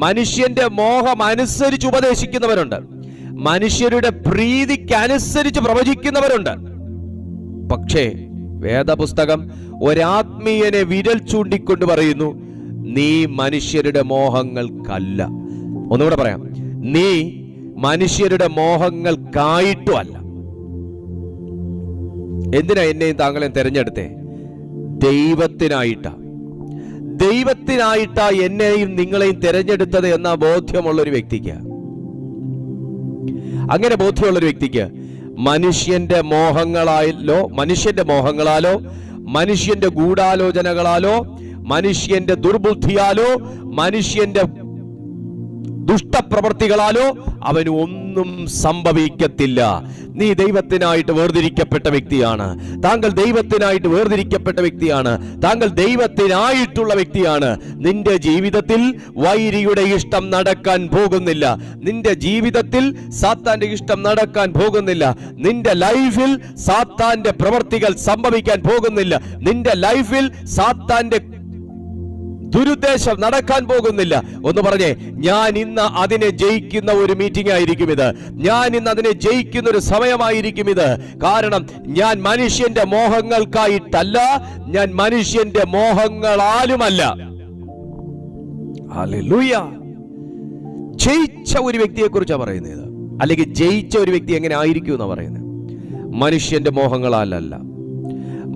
മനുഷ്യന്റെ മോഹം അനുസരിച്ച് ഉപദേശിക്കുന്നവരുണ്ട്, മനുഷ്യരുടെ പ്രീതിക്കനുസരിച്ച് പ്രവചിക്കുന്നവരുണ്ട്. പക്ഷേ വേദപുസ്തകം ഒരാത്മീയനെ വിരൽ ചൂണ്ടിക്കൊണ്ട് പറയുന്നു, നീ മനുഷ്യരുടെ മോഹങ്ങൾക്കല്ല. ഒന്നുകൂടെ പറയാം, നീ മനുഷ്യരുടെ മോഹങ്ങൾക്കായിട്ടും അല്ല. എന്തിനാ എന്നെയും താങ്കളെയും തെരഞ്ഞെടുത്തേ? ദൈവത്തിനായിട്ടാ. ദൈവത്തിനായിട്ടാ എന്നെയും നിങ്ങളെയും തെരഞ്ഞെടുത്തത് എന്ന ബോധ്യമുള്ളൊരു വ്യക്തിക്ക്, അങ്ങനെ ബോധ്യമുള്ളൊരു വ്യക്തിക്ക് മനുഷ്യന്റെ മോഹങ്ങളാലോ മനുഷ്യന്റെ ഗൂഢാലോചനകളാലോ മനുഷ്യന്റെ ദുർബുദ്ധിയാലോ മനുഷ്യന്റെ ദുഷ്ടപ്രവൃത്തികളാലോ അവന് ഒന്നും സംഭവിക്കത്തില്ല. നീ ദൈവത്തിനായിട്ട് വേർതിരിക്കപ്പെട്ട വ്യക്തിയാണ്. താങ്കൾ ദൈവത്തിനായിട്ട് വേർതിരിക്കപ്പെട്ട വ്യക്തിയാണ്. താങ്കൾ ദൈവത്തിനായിട്ടുള്ള വ്യക്തിയാണ്. നിന്റെ ജീവിതത്തിൽ വൈരിയുടെ ഇഷ്ടം നടക്കാൻ പോകുന്നില്ല. നിന്റെ ജീവിതത്തിൽ സാത്താന്റെ ഇഷ്ടം നടക്കാൻ പോകുന്നില്ല. നിന്റെ ലൈഫിൽ സാത്താന്റെ പ്രവൃത്തികൾ സംഭവിക്കാൻ പോകുന്നില്ല. നിന്റെ ലൈഫിൽ സാത്താന്റെ ദുരുദ്ദേശം നടക്കാൻ പോകുന്നില്ല. ഒന്ന് പറഞ്ഞേ, ഞാൻ ഇന്ന് അതിനെ ജയിക്കുന്ന ഒരു മീറ്റിംഗ് ആയിരിക്കും ഇത്. ഞാൻ ഇന്ന് അതിനെ ജയിക്കുന്ന ഒരു സമയമായിരിക്കും ഇത്. കാരണം ഞാൻ മനുഷ്യന്റെ മോഹങ്ങൾക്കായിട്ടല്ല, ഞാൻ മനുഷ്യന്റെ മോഹങ്ങളാലുമല്ല. ഹല്ലേലൂയ. ജയിച്ച ഒരു വ്യക്തിയെ കുറിച്ചാണ് പറയുന്നത്. അല്ലെങ്കിൽ ജയിച്ച ഒരു വ്യക്തി എങ്ങനെ ആയിരിക്കും എന്നാ പറയുന്നത്? മനുഷ്യന്റെ മോഹങ്ങളാലല്ല,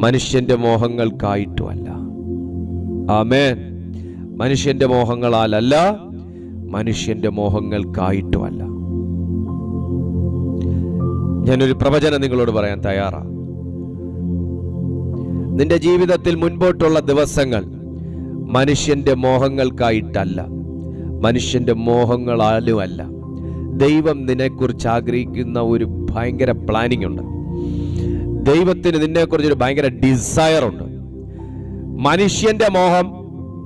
മനുഷ്യന്റെ മോഹങ്ങൾക്കായിട്ടുമല്ല. ആമേൻ. മനുഷ്യന്റെ മോഹങ്ങളാലല്ല, മനുഷ്യന്റെ മോഹങ്ങൾക്കായിട്ടുമല്ല. ഞാനൊരു പ്രവചനം നിങ്ങളോട് പറയാൻ തയ്യാറാണ്. നിന്റെ ജീവിതത്തിൽ മുൻപോട്ടുള്ള ദിവസങ്ങൾ മനുഷ്യന്റെ മോഹങ്ങൾക്കായിട്ടല്ല, മനുഷ്യന്റെ മോഹങ്ങളാലുമല്ല. ദൈവം നിന്നെക്കുറിച്ച് ആഗ്രഹിക്കുന്ന ഒരു ഭയങ്കര പ്ലാനിംഗ് ഉണ്ട്. ദൈവത്തിന് നിന്നെക്കുറിച്ചൊരു ഭയങ്കര ഡിസയർ ഉണ്ട്. മനുഷ്യന്റെ മോഹം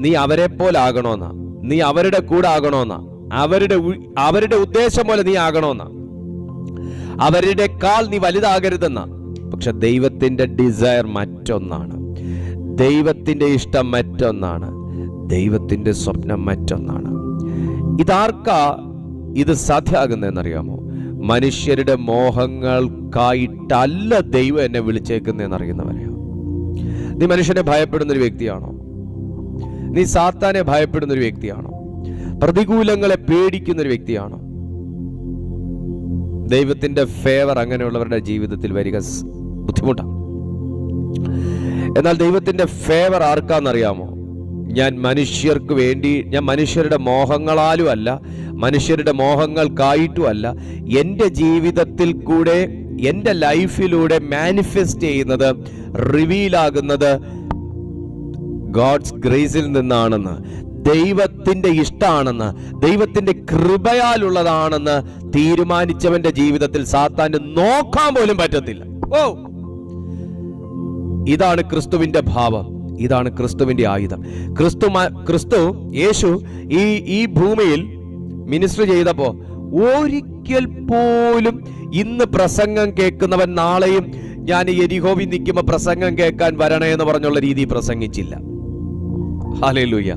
നീ അവരെ പോലെ ആകണമെന്നാ, നീ അവരുടെ കൂടെ ആകണമെന്നാ, അവരുടെ ഉദ്ദേശം പോലെ നീ ആകണമെന്നാ, അവരുടെ കാൽ നീ വലുതാകരുതെന്നാ. പക്ഷെ ദൈവത്തിന്റെ ഡിസയർ മറ്റൊന്നാണ്, ദൈവത്തിന്റെ ഇഷ്ടം മറ്റൊന്നാണ്, ദൈവത്തിന്റെ സ്വപ്നം മറ്റൊന്നാണ്. ഇതാർക്കാ ഇത് സാധ്യമാകുന്നതെന്നറിയാമോ? മനുഷ്യരുടെ മോഹങ്ങൾക്കായിട്ടല്ല ദൈവം എന്നെ വിളിച്ചേക്കുന്നതെന്നറിയുന്നവരെയോ? നീ മനുഷ്യനെ ഭയപ്പെടുന്നൊരു വ്യക്തിയാണോ? നീ സാത്താനെ ഭയപ്പെടുന്നൊരു വ്യക്തിയാണോ? പ്രതികൂലങ്ങളെ പേടിക്കുന്നൊരു വ്യക്തിയാണോ? ദൈവത്തിന്റെ ഫേവർ അങ്ങനെയുള്ളവരുടെ ജീവിതത്തിൽ വരിക ബുദ്ധിമുട്ടാണ്. എന്നാൽ ദൈവത്തിന്റെ ഫേവർ ആർക്കാന്നറിയാമോ? ഞാൻ മനുഷ്യർക്ക് വേണ്ടി, ഞാൻ മനുഷ്യരുടെ മോഹങ്ങളാലും അല്ല, മനുഷ്യരുടെ മോഹങ്ങൾക്കായിട്ടും അല്ല, എൻ്റെ ജീവിതത്തിൽ കൂടെ, എൻ്റെ ലൈഫിലൂടെ മാനിഫെസ്റ്റ് ചെയ്യുന്നത്, റിവീലാകുന്നത് ഗോഡ്സ് ഗ്രേസിൽ നിന്നാണെന്ന്, ദൈവത്തിന്റെ ഇഷ്ടമാണെന്ന്, ദൈവത്തിന്റെ കൃപയാലുള്ളതാണെന്ന് തീരുമാനിച്ചവന്റെ ജീവിതത്തിൽ സാത്താന് നോക്കാൻ പോലും പറ്റത്തില്ല. ഓ, ഇതാണ് ക്രിസ്തുവിന്റെ ഭാവം, ഇതാണ് ക്രിസ്തുവിന്റെ ആയുധം. യേശു ഈ ഭൂമിയിൽ മിനിസ്റ്റർ ചെയ്തപ്പോ ഒരിക്കൽ പോലും ഇന്ന് പ്രസംഗം കേൾക്കുന്നവൻ നാളെയും ഞാൻ യെരിഹോവിൽ നിൽക്കുമ്പോൾ പ്രസംഗം കേൾക്കാൻ വരണേ എന്ന് പറഞ്ഞുള്ള രീതി പ്രസംഗിച്ചില്ല. ഹല്ലേലൂയ.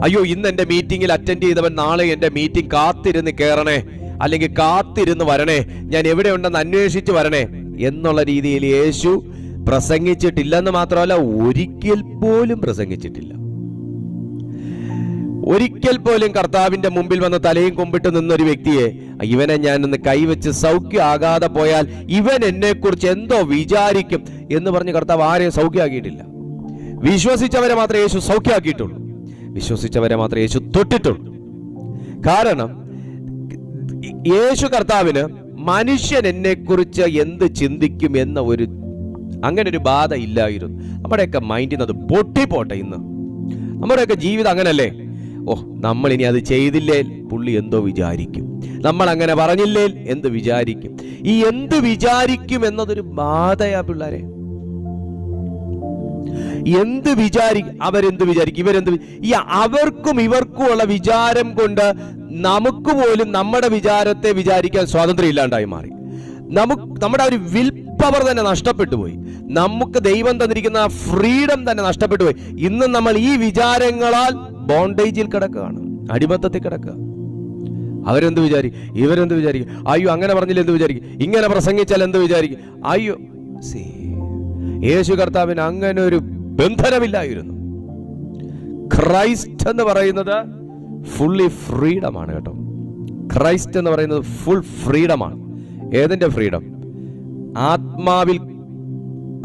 അയ്യോ, ഇന്ന് എൻ്റെ മീറ്റിംഗിൽ അറ്റൻഡ് ചെയ്തവൻ നാളെ എൻ്റെ മീറ്റിംഗ് കാത്തിരുന്ന് കയറണേ, അല്ലെങ്കിൽ കാത്തിരുന്ന് വരണേ, ഞാൻ എവിടെയുണ്ടെന്ന് അന്വേഷിച്ച് വരണേ എന്നുള്ള രീതിയിൽ യേശു പ്രസംഗിച്ചിട്ടില്ലെന്ന് മാത്രമല്ല, ഒരിക്കൽ പോലും പ്രസംഗിച്ചിട്ടില്ല. ഒരിക്കൽ പോലും കർത്താവിന്റെ മുമ്പിൽ വന്ന് തലയും കൊമ്പിട്ട് നിന്നൊരു വ്യക്തിയെ, ഇവനെ ഞാനൊന്ന് കൈവച്ച് സൗഖ്യമാകാതെ പോയാൽ ഇവൻ എന്നെ കുറിച്ച് എന്തോ വിചാരിക്കും എന്ന് പറഞ്ഞ് കർത്താവ് ആരെയും സൗഖ്യമാക്കിയിട്ടില്ല. വിശ്വസിച്ചവരെ മാത്രമേ യേശു സൗഖ്യമാക്കിയിട്ടുള്ളൂ, വിശ്വസിച്ചവരെ മാത്രമേ യേശു തൊട്ടിട്ടുള്ളൂ. കാരണം യേശു കർത്താവിന് മനുഷ്യൻ എന്നെ കുറിച്ച് എന്ത് ചിന്തിക്കും എന്ന അങ്ങനെ ഒരു ബാധ ഇല്ലായിരുന്നു. നമ്മുടെയൊക്കെ മൈൻഡിൽ നിന്ന് അത് പൊട്ടിപ്പോട്ടെ. ഇന്ന് നമ്മുടെയൊക്കെ ജീവിതം അങ്ങനല്ലേ? നമ്മൾ ഇനി അത് ചെയ്തില്ലേ പുള്ളി എന്തോ വിചാരിക്കും, നമ്മൾ അങ്ങനെ പറഞ്ഞില്ലേ എന്ത് വിചാരിക്കും. ഈ എന്ത് വിചാരിക്കും എന്നതൊരു ബാധയാ പിള്ളേരെ. എന്ത് വിചാരിക്കും, അവരെന്ത് വിചാരിക്കും, ഈ അവർക്കും ഇവർക്കും ഉള്ള വിചാരം കൊണ്ട് നമുക്ക് പോലും നമ്മുടെ വിചാരത്തെ വിചാരിക്കാൻ സ്വാതന്ത്ര്യം ഇല്ലാണ്ടായി മാറി. നമ്മുടെ ഒരു വിൽ പവർ തന്നെ നഷ്ടപ്പെട്ടു പോയി. നമുക്ക് ദൈവം തന്നിരിക്കുന്ന ഫ്രീഡം തന്നെ നഷ്ടപ്പെട്ടു പോയി. ഇന്ന് നമ്മൾ ഈ വിചാരങ്ങളാൽ ബോണ്ടേജിൽ കിടക്കുകയാണ്, അടിമത്തത്തിൽ കിടക്കുക. അവരെന്ത് വിചാരിക്കും, ഇവരെന്ത് വിചാരിക്കും, അയ്യോ അങ്ങനെ പറഞ്ഞില്ല എന്ത് വിചാരിക്കും, ഇങ്ങനെ പ്രസംഗിച്ചാൽ എന്ത് വിചാരിക്കും, അയ്യോ. യേശു കർത്താവിന് അങ്ങനെ ഒരു ബന്ധനമില്ലായിരുന്നു. ക്രൈസ്റ്റ് എന്ന് പറയുന്നത് ഫുള്ളി ഫ്രീഡമാണ് കേട്ടോ. ക്രൈസ്റ്റ് എന്ന് പറയുന്നത് ഫുൾ ഫ്രീഡമാണ്. ഏതിന്റെ ഫ്രീഡം?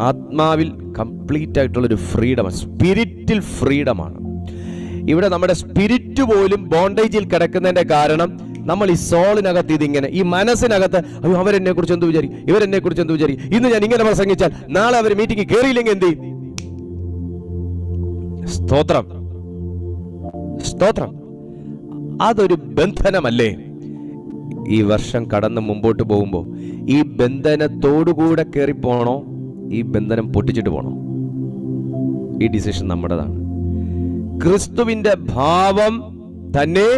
ആത്മാവിൽ കംപ്ലീറ്റ് ആയിട്ടുള്ളൊരു ഫ്രീഡമാണ്, സ്പിരിറ്റിൽ ഫ്രീഡമാണ്. ഇവിടെ നമ്മുടെ സ്പിരിറ്റ് പോലും ബോണ്ടേജിൽ കിടക്കുന്നതിന്റെ കാരണം നമ്മൾ ഈ സോളിനകത്ത് ഇതിങ്ങനെ, ഈ മനസ്സിനകത്ത് അയ്യോ അവരെന്നെ കുറിച്ച് എന്ത് വിചാരിക്കും, ഇവരെന്നെ കുറിച്ച് എന്ത് വിചാരിക്കും, ഇന്ന് ഞാൻ ഇങ്ങനെ പ്രസംഗിച്ചാൽ നാളെ അവർ മീറ്റിംഗ് കയറിയില്ലെങ്കിൽ എന്ത് ചെയ്യും? സ്തോത്രം, സ്തോത്രം. അതൊരു ബന്ധനമല്ലേ? ഈ വർഷം കടന്ന് മുമ്പോട്ട് പോകുമ്പോൾ ഈ ബന്ധനത്തോടുകൂടെ കയറിപ്പോണോ, ഈ ബന്ധനം പൊട്ടിച്ചിട്ട് പോണോ? ഈ ഡിസിഷൻ നമ്മുടേതാണ്. ക്രിസ്തുവിന്റെ ഭാവം തന്നെ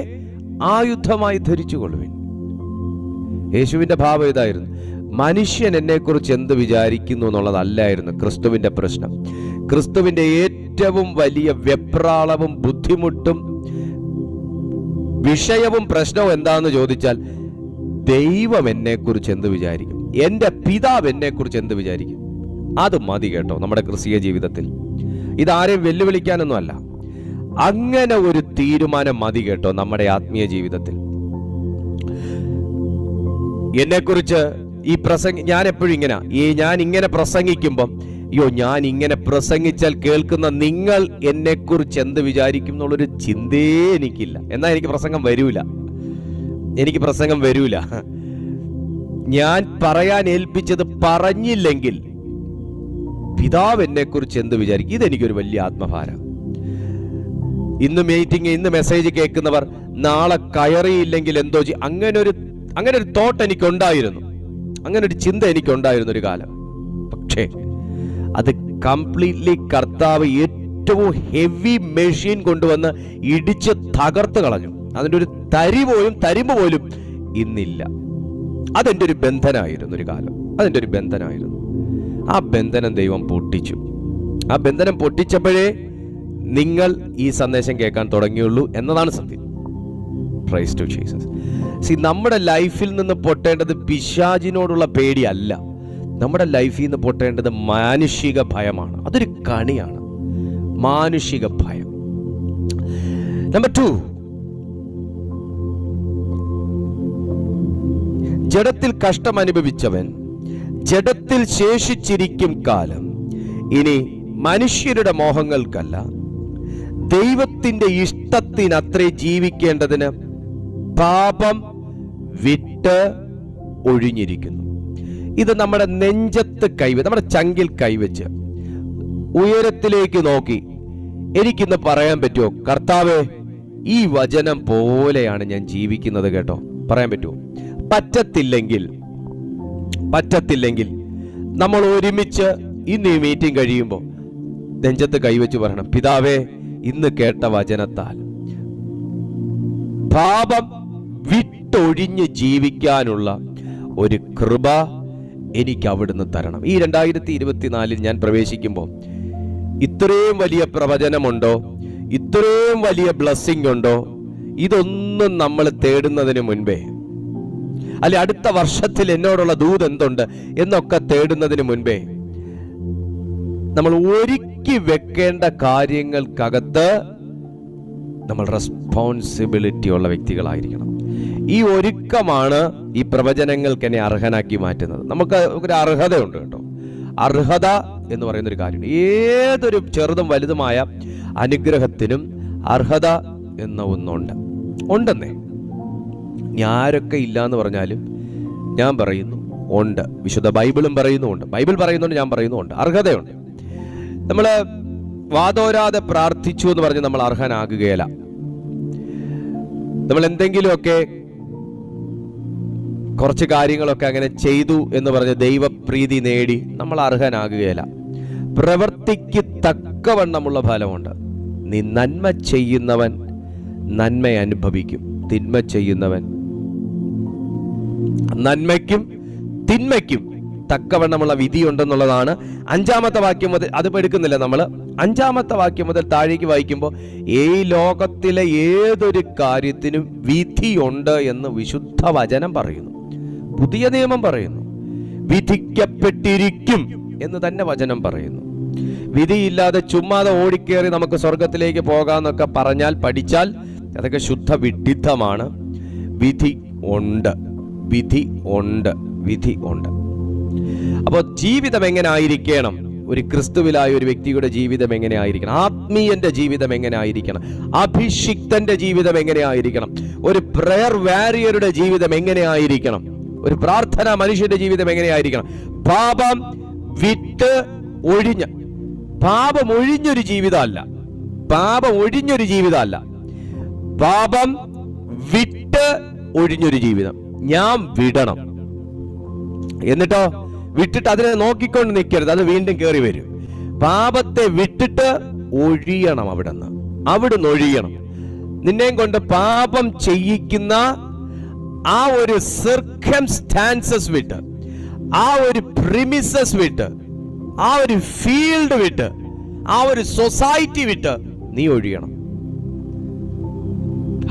ആയുധമായി ധരിച്ചുകൊള്ളുവിൻ. യേശുവിന്റെ ഭാവം ഇതായിരുന്നു. മനുഷ്യൻ എന്നെ കുറിച്ച് എന്ത് വിചാരിക്കുന്നു എന്നുള്ളതല്ലായിരുന്നു ക്രിസ്തുവിന്റെ പ്രശ്നം. ക്രിസ്തുവിന്റെ ഏറ്റവും വലിയ വെപ്രാളവും ബുദ്ധിമുട്ടും വിഷയവും പ്രശ്നവും എന്താണെന്ന് ചോദിച്ചാൽ, ദൈവം എന്നെ കുറിച്ച് എന്ത് വിചാരിക്കും, എന്റെ പിതാവ് എന്നെ കുറിച്ച് എന്ത് വിചാരിക്കും. അത് മതി കേട്ടോ നമ്മുടെ ക്രിസ്തീയ ജീവിതത്തിൽ. ഇതാരെയും വെല്ലുവിളിക്കാനൊന്നും അല്ല, അങ്ങനെ ഒരു തീരുമാനം മതി കേട്ടോ നമ്മുടെ ആത്മീയ ജീവിതത്തിൽ. എന്നെക്കുറിച്ച് ഈ ഞാൻ എപ്പോഴും ഞാൻ ഇങ്ങനെ പ്രസംഗിക്കുമ്പം അയ്യോ ഞാൻ ഇങ്ങനെ പ്രസംഗിച്ചാൽ കേൾക്കുന്ന നിങ്ങൾ എന്നെക്കുറിച്ച് എന്ത് വിചാരിക്കും എന്നുള്ളൊരു ചിന്തയേ എനിക്കില്ല. എന്നാൽ എനിക്ക് പ്രസംഗം വരൂല. ഞാൻ പറയാൻ ഏൽപ്പിച്ചത് പറഞ്ഞില്ലെങ്കിൽ പിതാവ് എന്നെക്കുറിച്ച് എന്ത് വിചാരിക്കും, ഇതെനിക്കൊരു വലിയ ആത്മഭാരം. ഇന്ന് മീറ്റിംഗ്, ഇന്ന് മെസ്സേജ് കേൾക്കുന്നവർ നാളെ കയറിയില്ലെങ്കിൽ എന്തോ അങ്ങനെ ഒരു തോട്ട് എനിക്കുണ്ടായിരുന്നു, അങ്ങനെ ഒരു ചിന്ത എനിക്കുണ്ടായിരുന്നു ഒരു കാലം. പക്ഷേ അത് കംപ്ലീറ്റ്ലി കർത്താവ് ഏറ്റവും ഹെവി മെഷീൻ കൊണ്ടുവന്ന് ഇടിച്ച് തകർത്ത് കളഞ്ഞു. അതിൻ്റെ ഒരു തരിമ്പ് പോലും ഇന്നില്ല. അതെൻ്റെ ഒരു ബന്ധനമായിരുന്നു ഒരു കാലം, അതെൻ്റെ ഒരു ബന്ധനമായിരുന്നു. ആ ബന്ധനം ദൈവം പൊട്ടിച്ചു. ആ ബന്ധനം പൊട്ടിച്ചപ്പോഴേ നിങ്ങൾ ഈ സന്ദേശം കേൾക്കാൻ തുടങ്ങിയുള്ളൂ എന്നതാണ് സത്യം. Praise to Jesus. നമ്മുടെ ലൈഫിൽ നിന്ന് പൊട്ടേണ്ടത് പിശാചിനോടുള്ള പേടിയല്ല, നമ്മുടെ ലൈഫിൽ നിന്ന് പൊട്ടേണ്ടത് മാനുഷിക ഭയമാണ്. അതൊരു കണിയാണ്, മാനുഷിക ഭയം. നമ്പർ 2, ജഡത്തിൽ കഷ്ടം അനുഭവിച്ചവൻ ജഡത്തിൽ ശേഷിച്ചിരിക്കും കാലം ഇനി മനുഷ്യരുടെ മോഹങ്ങൾക്കല്ല ദൈവത്തിന്റെ ഇഷ്ടത്തിനത്രേ ജീവിക്കേണ്ടതിന് പാപം വിട്ട് ഒഴിഞ്ഞിരിക്കുന്നു. ഇത് നമ്മുടെ നെഞ്ചത്ത് നമ്മുടെ ചങ്കിൽ കൈവച്ച് ഉയരത്തിലേക്ക് നോക്കി എനിക്കിന്ന് പറയാൻ പറ്റുമോ, കർത്താവേ ഈ വചനം പോലെയാണ് ഞാൻ ജീവിക്കുന്നത് കേട്ടോ, പറയാൻ പറ്റുമോ? പറ്റത്തില്ലെങ്കിൽ നമ്മൾ ഒരുമിച്ച് ഇന്ന് ഈ മീറ്റിംഗ് കഴിയുമ്പോൾ നെഞ്ചത്ത് കൈവച്ച് പറയണം, പിതാവേ ഇന്ന് കേട്ട വചനത്താൽ പാപം വിട്ടൊഴിഞ്ഞ് ജീവിക്കാനുള്ള ഒരു കൃപ എനിക്ക് അവിടുന്ന് തരണം. ഈ 2024 ഞാൻ പ്രവേശിക്കുമ്പോൾ ഇത്രയും വലിയ പ്രവചനമുണ്ടോ, ഇത്രയും വലിയ ബ്ലെസ്സിങ് ഉണ്ടോ? ഇതൊന്നും നമ്മൾ തേടുന്നതിന് മുൻപേ, അല്ലെ അടുത്ത വർഷത്തിൽ എന്നോടുള്ള ദൂത് എന്തുണ്ട് എന്നൊക്കെ തേടുന്നതിന് മുൻപേ നമ്മൾ ഒരുക്കി വെക്കേണ്ട കാര്യങ്ങൾക്കകത്ത് നമ്മൾ റെസ്പോൺസിബിലിറ്റി ഉള്ള വ്യക്തികളായിരിക്കണം. ഈ ഒരുക്കമാണ് ഈ പ്രവചനങ്ങൾക്ക് എന്നെ അർഹനാക്കി മാറ്റുന്നത്. നമുക്ക് ഒരു അർഹതയുണ്ട് കേട്ടോ. അർഹത എന്ന് പറയുന്നൊരു കാര്യമുണ്ട്. ഏതൊരു ചെറുതും വലുതുമായ അനുഗ്രഹത്തിനും അർഹത എന്ന ഒന്നുണ്ട്, ഉണ്ടെന്നേ. ഞാരൊക്കെ ഇല്ല എന്ന് പറഞ്ഞാലും ഞാൻ പറയുന്നു ഉണ്ട്. വിശുദ്ധ ബൈബിളും പറയുന്നുണ്ട്. ബൈബിൾ പറയുന്നുണ്ട്, ഞാൻ പറയുന്നുണ്ട്. അർഹതയുണ്ട്. നമ്മൾ വാതോരാതെ പ്രാർത്ഥിച്ചു എന്ന് പറഞ്ഞ് നമ്മൾ അർഹനാകുകയില്ല. നമ്മൾ എന്തെങ്കിലുമൊക്കെ കുറച്ച് കാര്യങ്ങളൊക്കെ അങ്ങനെ ചെയ്തു എന്ന് പറഞ്ഞ് ദൈവപ്രീതി നേടി നമ്മൾ അർഹനാകുകയില്ല. പ്രവൃത്തിക്ക് തക്കവണ്ണമുള്ള ഫലമുണ്ട്. നീ നന്മ ചെയ്യുന്നവൻ നന്മ അനുഭവിക്കും, തിന്മ ചെയ്യുന്നവൻ നന്മയ്ക്കും തിന്മയ്ക്കും തക്കവണ്ണമുള്ള വിധിയുണ്ടെന്നുള്ളതാണ് 5-ാമത്തെ വാക്യം മുതൽ. അതിപ്പോൾ എടുക്കുന്നില്ല നമ്മൾ. 5-ാമത്തെ വാക്യം മുതൽ താഴേക്ക് വായിക്കുമ്പോൾ ഈ ലോകത്തിലെ ഏതൊരു കാര്യത്തിനും വിധിയുണ്ട് എന്ന് വിശുദ്ധ വചനം പറയുന്നു. പുതിയ നിയമം പറയുന്നു. വിധിക്കപ്പെട്ടിരിക്കും എന്ന് തന്നെ വചനം പറയുന്നു. വിധിയില്ലാതെ ചുമ്മാതെ ഓടിക്കേറി നമുക്ക് സ്വർഗത്തിലേക്ക് പോകാന്നൊക്കെ പറഞ്ഞാൽ, പഠിച്ചാൽ അതൊക്കെ ശുദ്ധ വിഡിത്തമാണ്. വിധി ഉണ്ട്, വിധി ഉണ്ട്, വിധി ഉണ്ട്. അപ്പോൾ ജീവിതം എങ്ങനെ ആയിരിക്കണം? ഒരു ക്രിസ്തുവിലായ ഒരു വ്യക്തിയുടെ ജീവിതം എങ്ങനെ ആയിരിക്കണം? ആത്മീയന്റെ ജീവിതം എങ്ങനെ ആയിരിക്കണം? അഭിഷിക്തന്റെ ജീവിതം എങ്ങനെ ആയിരിക്കണം? ഒരു പ്രയർ വാരിയറുടെ ജീവിതം എങ്ങനെ ആയിരിക്കണം? ഒരു പ്രാർത്ഥന മനുഷ്യന്റെ ജീവിതം എങ്ങനെയായിരിക്കണം? പാപം വിട്ട് ഒഴിഞ്ഞ, പാപം ഒഴിഞ്ഞൊരു ജീവിതമല്ല, പാപം ഒഴിഞ്ഞൊരു ജീവിതമല്ല, പാപം വിട്ട് ഒഴിഞ്ഞൊരു ജീവിതം. ഞാൻ വിടണം. എന്നിട്ടോ വിട്ടിട്ട് അതിനെ നോക്കിക്കൊണ്ട് നിൽക്കരുത്, അത് വീണ്ടും കയറി വരും. പാപത്തെ വിട്ടിട്ട് ഒഴിയണം. അവിടുന്ന് ഒഴിയണം. നിന്നെയും കൊണ്ട് പാപം ചെയ്യിക്കുന്ന ആ ഒരു സർക്കംസ്റ്റാൻസസ് വിട്ട്, ആ ഒരു പ്രിമിസസ് വിട്ട്, ആ ഒരു ഫീൽഡ് വിട്ട്, ആ ഒരു സൊസൈറ്റി വിട്ട് നീ ഒഴിയണം.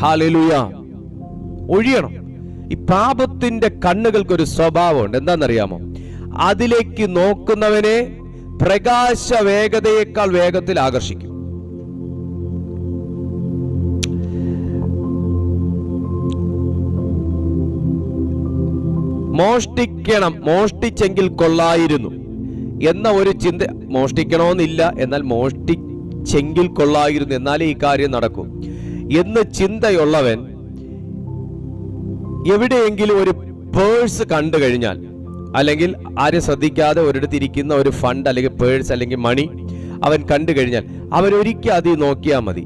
ഹല്ലേലൂയ, ഒഴിയണം. ഈ പാപത്തിന്റെ കണ്ണുകൾക്കൊരു സ്വഭാവമുണ്ട്. എന്താണെന്നറിയാമോ? അതിലേക്ക് നോക്കുന്നവനെ പ്രകാശ വേഗതയേക്കാൾ വേഗത്തിൽ ആകർഷിക്കും. മോഷ്ടിക്കണം, മോഷ്ടിച്ചെങ്കിൽ കൊള്ളായിരുന്നു എന്ന ഒരു ചിന്ത. മോഷ്ടിക്കണമെന്നില്ല, എന്നാൽ മോഷ്ടിച്ചെങ്കിൽ കൊള്ളായിരുന്നു, എന്നാലേ ഈ കാര്യം നടക്കും എന്ന് ചിന്തയുള്ളവൻ എവിടെയെങ്കിലും ഒരു പേഴ്സ് കണ്ടു കഴിഞ്ഞാൽ, അല്ലെങ്കിൽ ആരും ശ്രദ്ധിക്കാതെ ഒരിടത്തിരിക്കുന്ന ഒരു ഫണ്ട് അല്ലെങ്കിൽ പേഴ്സ് അല്ലെങ്കിൽ മണി അവൻ കണ്ടു കഴിഞ്ഞാൽ അവൻ ഒരിക്കൽ അത് നോക്കിയാൽ മതി.